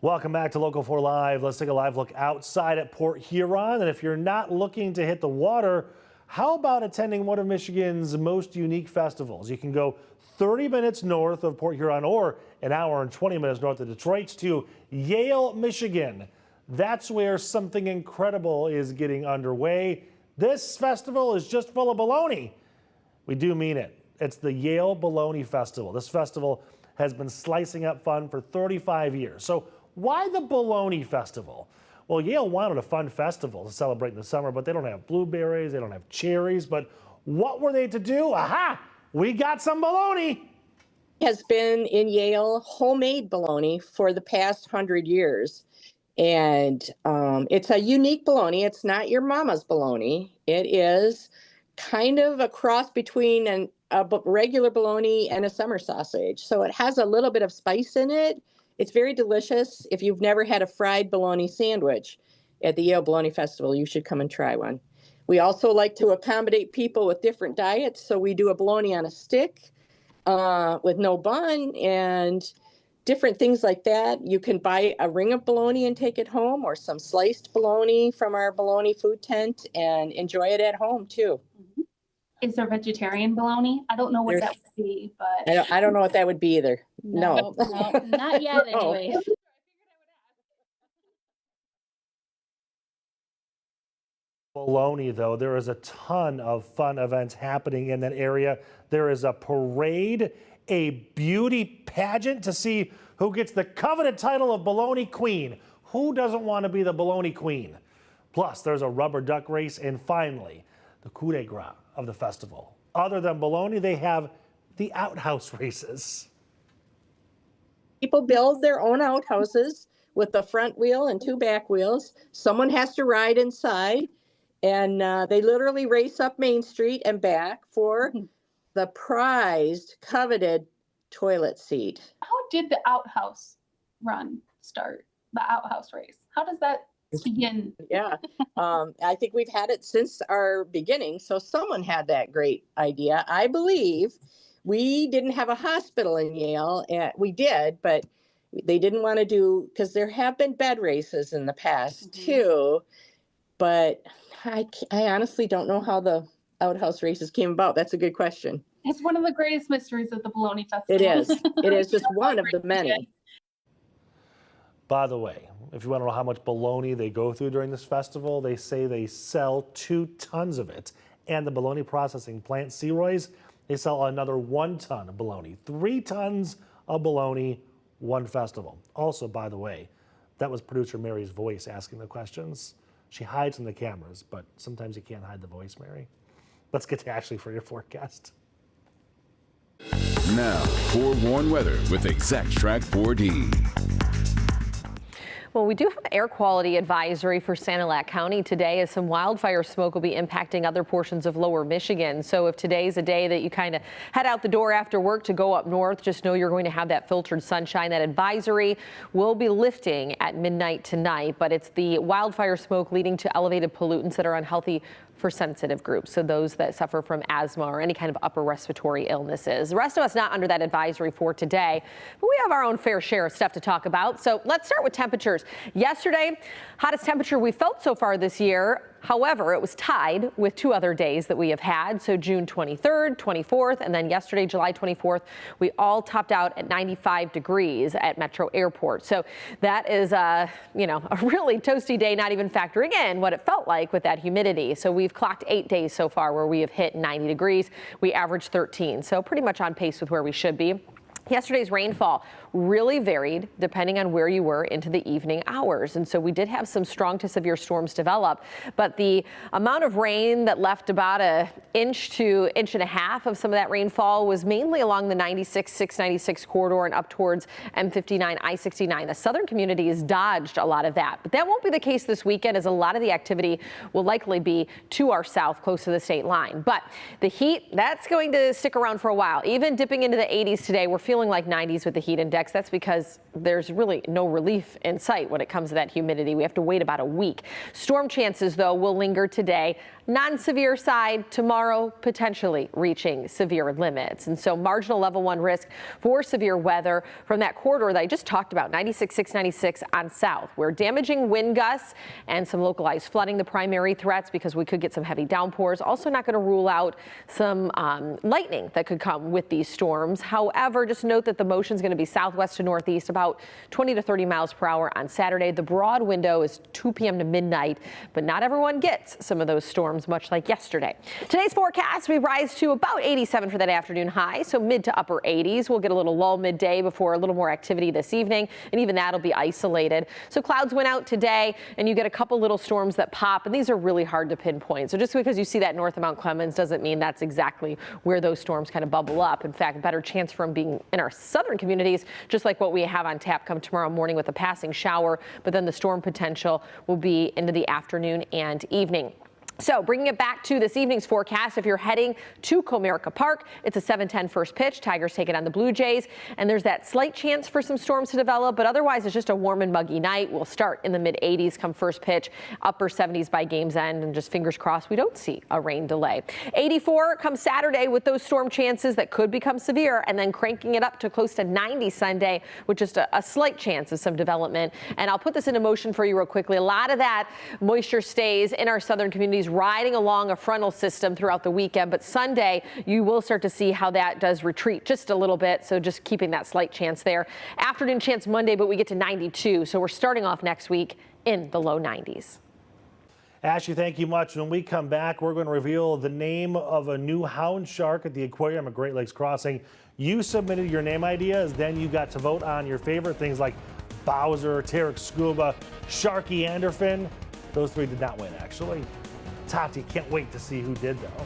[SPEAKER 2] Welcome back to Local 4 Live. Let's take a live look outside at Port Huron. And if you're not looking to hit the water, how about attending one of Michigan's most unique festivals? You can go 30 minutes north of Port Huron or an hour and 20 minutes north of Detroit to Yale, Michigan. That's where something incredible is getting underway. This festival is just full of baloney. We do mean it. It's the Yale Baloney Festival. This festival has been slicing up fun for 35 years. So why the Baloney Festival? Well, Yale wanted a fun festival to celebrate in the summer, but they don't have blueberries, they don't have cherries. But what were they to do? Aha! We got some baloney.
[SPEAKER 5] Has been in Yale homemade bologna for the past 100 years. And it's a unique bologna. It's not your mama's bologna. It is kind of a cross between a regular bologna and a summer sausage. So it has a little bit of spice in it. It's very delicious. If you've never had a fried bologna sandwich at the Yale Bologna Festival, you should come and try one. We also like to accommodate people with different diets. So we do a bologna on a stick with no bun and different things like that. You can buy a ring of bologna and take it home, or some sliced bologna from our bologna food tent and enjoy it at home too.
[SPEAKER 8] Is there vegetarian bologna? I don't know what that would be, but
[SPEAKER 5] I don't know what that would be either. No.
[SPEAKER 8] Not yet
[SPEAKER 5] No.
[SPEAKER 8] anyway.
[SPEAKER 2] Baloney, though, there is a ton of fun events happening in that area. There is a parade, a beauty pageant to see who gets the coveted title of Baloney Queen. Who doesn't want to be the Baloney Queen? Plus, there's a rubber duck race, and finally, the coup de grace of the festival. Other than baloney, they have the outhouse races.
[SPEAKER 5] People build their own outhouses with the front wheel and two back wheels. Someone has to ride inside, and they literally race up Main Street and back for the prized, coveted toilet seat.
[SPEAKER 8] How did the outhouse run start? The outhouse race. How does that begin?
[SPEAKER 5] Yeah, I think we've had it since our beginning. So someone had that great idea. I believe we didn't have a hospital in Yale. We did, but they didn't want to do, because there have been bed races in the past too. But I honestly don't know how the outhouse races came about. That's a good question.
[SPEAKER 8] It's one of the greatest mysteries of the Bologna Festival.
[SPEAKER 5] It is. It is just one of the many.
[SPEAKER 2] By the way, if you want to know how much bologna they go through during this festival, they say they sell 2 tons of it. And the bologna processing plant, Seroy's, they sell another 1 ton of bologna. 3 tons of bologna, one festival. Also, by the way, that was producer Mary's voice asking the questions. She hides from the cameras, but sometimes you can't hide the voice, Mary. Let's get to Ashley for your forecast.
[SPEAKER 1] Now, forewarned weather with Exact Track 4D.
[SPEAKER 6] Well, we do have an air quality advisory for Sanilac County today, as some wildfire smoke will be impacting other portions of lower Michigan. So if today's a day that you kind of head out the door after work to go up north, just know you're going to have that filtered sunshine. That advisory will be lifting at midnight tonight, but it's the wildfire smoke leading to elevated pollutants that are unhealthy for sensitive groups, so those that suffer from asthma or any kind of upper respiratory illnesses. The rest of us not under that advisory for today, but we have our own fair share of stuff to talk about. So let's start with temperatures. Yesterday, hottest temperature we felt so far this year. However, it was tied with 2 other days that we have had. So June 23rd, 24th, and then yesterday, July 24th, we all topped out at 95 degrees at Metro Airport. So that is a really toasty day, not even factoring in what it felt like with that humidity. So we've clocked 8 days so far where we have hit 90 degrees. We averaged 13, so pretty much on pace with where we should be. Yesterday's rainfall really varied depending on where you were into the evening hours. And so we did have some strong to severe storms develop, but the amount of rain that left about an inch to inch and a half of some of that rainfall was mainly along the 696 corridor and up towards M59, I-69. The southern communities dodged a lot of that, but that won't be the case this weekend, as a lot of the activity will likely be to our south, close to the state line. But the heat, that's going to stick around for a while. Even dipping into the 80s today, we're feeling like 90s with the heat index. That's because there's really no relief in sight when it comes to that humidity. We have to wait about a week. Storm chances, though, will linger today. Non-severe side tomorrow, potentially reaching severe limits. And so marginal level 1 risk for severe weather from that corridor that I just talked about, 96, 696 on south, where damaging wind gusts and some localized flooding, the primary threats, because we could get some heavy downpours. Also not going to rule out some lightning that could come with these storms. However, just note that the motion is going to be southwest to northeast, about 20 to 30 miles per hour on Saturday. The broad window is 2 p.m. to midnight, but not everyone gets some of those storms, much like yesterday. Today's forecast, we rise to about 87 for that afternoon high, so mid to upper 80s. We'll get a little lull midday before a little more activity this evening, and even that'll be isolated. So clouds went out today, and you get a couple little storms that pop, and these are really hard to pinpoint. So just because you see that north of Mount Clemens doesn't mean that's exactly where those storms kind of bubble up. In fact, better chance for them being in our southern communities, just like what we have on tap come tomorrow morning with a passing shower, but then the storm potential will be into the afternoon and evening. So bringing it back to this evening's forecast, if you're heading to Comerica Park, it's a 7:10 first pitch. Tigers take it on the Blue Jays, and there's that slight chance for some storms to develop, but otherwise it's just a warm and muggy night. We'll start in the mid-80s come first pitch, upper 70s by game's end, and just fingers crossed we don't see a rain delay. 84 comes Saturday with those storm chances that could become severe, and then cranking it up to close to 90 Sunday with just a slight chance of some development. And I'll put this into motion for you real quickly. A lot of that moisture stays in our southern communities, riding along a frontal system throughout the weekend, but Sunday you will start to see how that does retreat just a little bit, so just keeping that slight chance there. Afternoon chance Monday, but we get to 92, so we're starting off next week in the low 90s.
[SPEAKER 2] Ashley, thank you much. When we come back, we're going to reveal the name of a new hound shark at the aquarium at Great Lakes Crossing. You submitted your name ideas, then you got to vote on your favorite things like Bowser, Tarek Scuba, Sharky Anderfin. Those three did not win, actually. Tati, can't wait to see who did, though.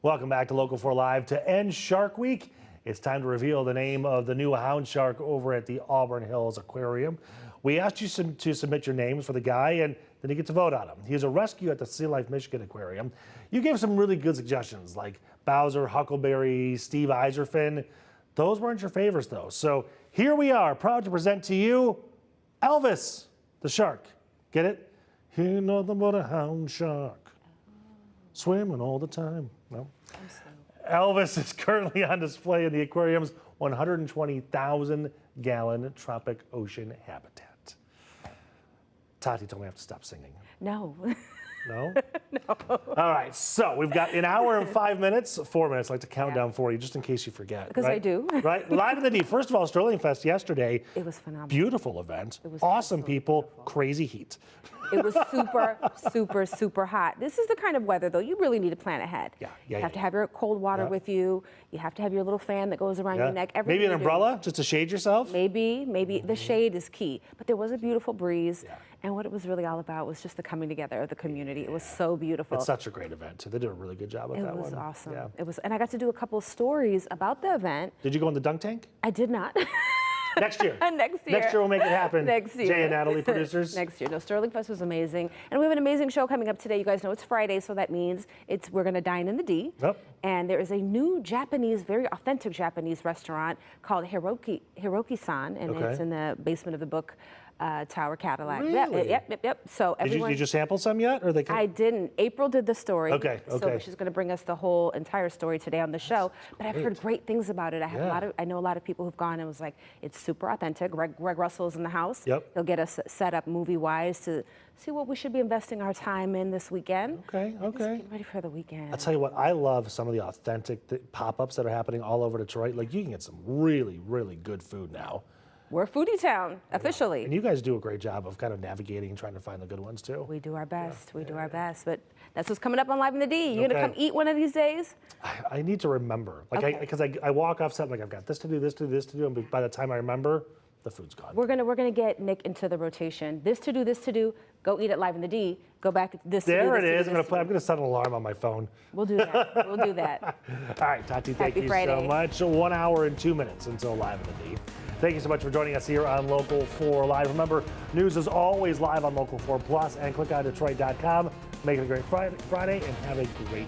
[SPEAKER 2] Welcome back to Local 4 Live. To end Shark Week, it's time to reveal the name of the new hound shark over at the Auburn Hills Aquarium. We asked you to submit your names for the guy, and then you get to vote on him. He's a rescue at the Sea Life Michigan Aquarium. You gave some really good suggestions, like Bowser, Huckleberry, Steve Iserfin. Those weren't your favorites, though. So here we are, proud to present to you Elvis the shark. Get it? You're nothing but a hound shark, swimming all the time. No. Elvis is currently on display in the aquarium's 120,000-gallon tropic ocean habitat. Tati told me I have to stop singing.
[SPEAKER 6] No.
[SPEAKER 2] No? No. All right, so we've got an hour and 5 minutes, 4 minutes. I like to count down for you just in case you forget.
[SPEAKER 6] Because
[SPEAKER 2] right?
[SPEAKER 6] I do.
[SPEAKER 2] Right? Live in the deep. First of all, Sterling Fest yesterday.
[SPEAKER 6] It was phenomenal.
[SPEAKER 2] Beautiful event.
[SPEAKER 6] It was
[SPEAKER 2] awesome people. Beautiful. Crazy heat.
[SPEAKER 9] It was super, super, super hot. This is the kind of weather, though, you really need to plan ahead. You have to have your cold water with you. You have to have your little fan that goes around your neck. Everything
[SPEAKER 2] Maybe an
[SPEAKER 9] you do.
[SPEAKER 2] umbrella just to shade yourself?
[SPEAKER 9] Maybe. The shade is key. But there was a beautiful breeze. And what it was really all about was just the coming together of the community. It was so beautiful.
[SPEAKER 2] It's such a great event, too. They did a really good job with that one.
[SPEAKER 9] It was awesome.
[SPEAKER 2] Yeah.
[SPEAKER 9] It was, and I got to do a couple of stories about the event.
[SPEAKER 2] Did you go in the dunk tank?
[SPEAKER 9] I did not.
[SPEAKER 2] Next year.
[SPEAKER 9] Next year.
[SPEAKER 2] Next year we'll make it happen.
[SPEAKER 9] Next year.
[SPEAKER 2] Jay and Natalie, producers.
[SPEAKER 9] Next year. No, Sterling Fest was amazing. And we have an amazing show coming up today. You guys know it's Friday, so that means we're going to dine in the D.
[SPEAKER 2] Yep.
[SPEAKER 9] And there is a new Japanese, very authentic Japanese restaurant called Hiroki-san, and it's in the basement of the Book Tower Cadillac.
[SPEAKER 2] Really?
[SPEAKER 9] Yep. So everyone.
[SPEAKER 2] Did you sample some yet? Or they
[SPEAKER 9] I didn't. April did the story.
[SPEAKER 2] Okay.
[SPEAKER 9] So she's going to bring us the whole entire story today on the show. But I've heard great things about it. I know a lot of people who've gone and was like, it's super authentic. Greg Russell's in the house.
[SPEAKER 2] Yep.
[SPEAKER 9] He'll get us set up movie-wise to see what we should be investing our time in this weekend.
[SPEAKER 2] Okay.
[SPEAKER 9] Just getting ready for the weekend.
[SPEAKER 2] I'll tell you what, I love some of the authentic pop-ups that are happening all over Detroit. Like, you can get some really, really good food now.
[SPEAKER 9] We're foodie town, officially.
[SPEAKER 2] And you guys do a great job of kind of navigating and trying to find the good ones, too.
[SPEAKER 9] We do our best. We do our best. But that's what's coming up on Live in the D. You going to come eat one of these days?
[SPEAKER 2] I need to remember. Like, because I walk off set, like, I've got this to do, this to do, this to do. And by the time I remember, the food's gone.
[SPEAKER 9] We're gonna get Nick into the rotation. This to do. Go eat at Live in the D. Go back this.
[SPEAKER 2] There
[SPEAKER 9] to do,
[SPEAKER 2] it
[SPEAKER 9] this
[SPEAKER 2] is.
[SPEAKER 9] To do,
[SPEAKER 2] I'm gonna set an alarm on my phone.
[SPEAKER 9] We'll do that. We'll do that.
[SPEAKER 2] All right, Tati, thank you
[SPEAKER 9] Friday.
[SPEAKER 2] so much. 1 hour and 2 minutes until Live in the D. Thank you so much for joining us here on Local 4 Live. Remember, news is always live on Local 4 Plus, and click on Detroit.com. Make it a great Friday and have a great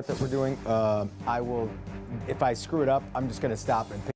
[SPEAKER 17] that we're doing, I will, if I screw it up, I'm just going to stop and pick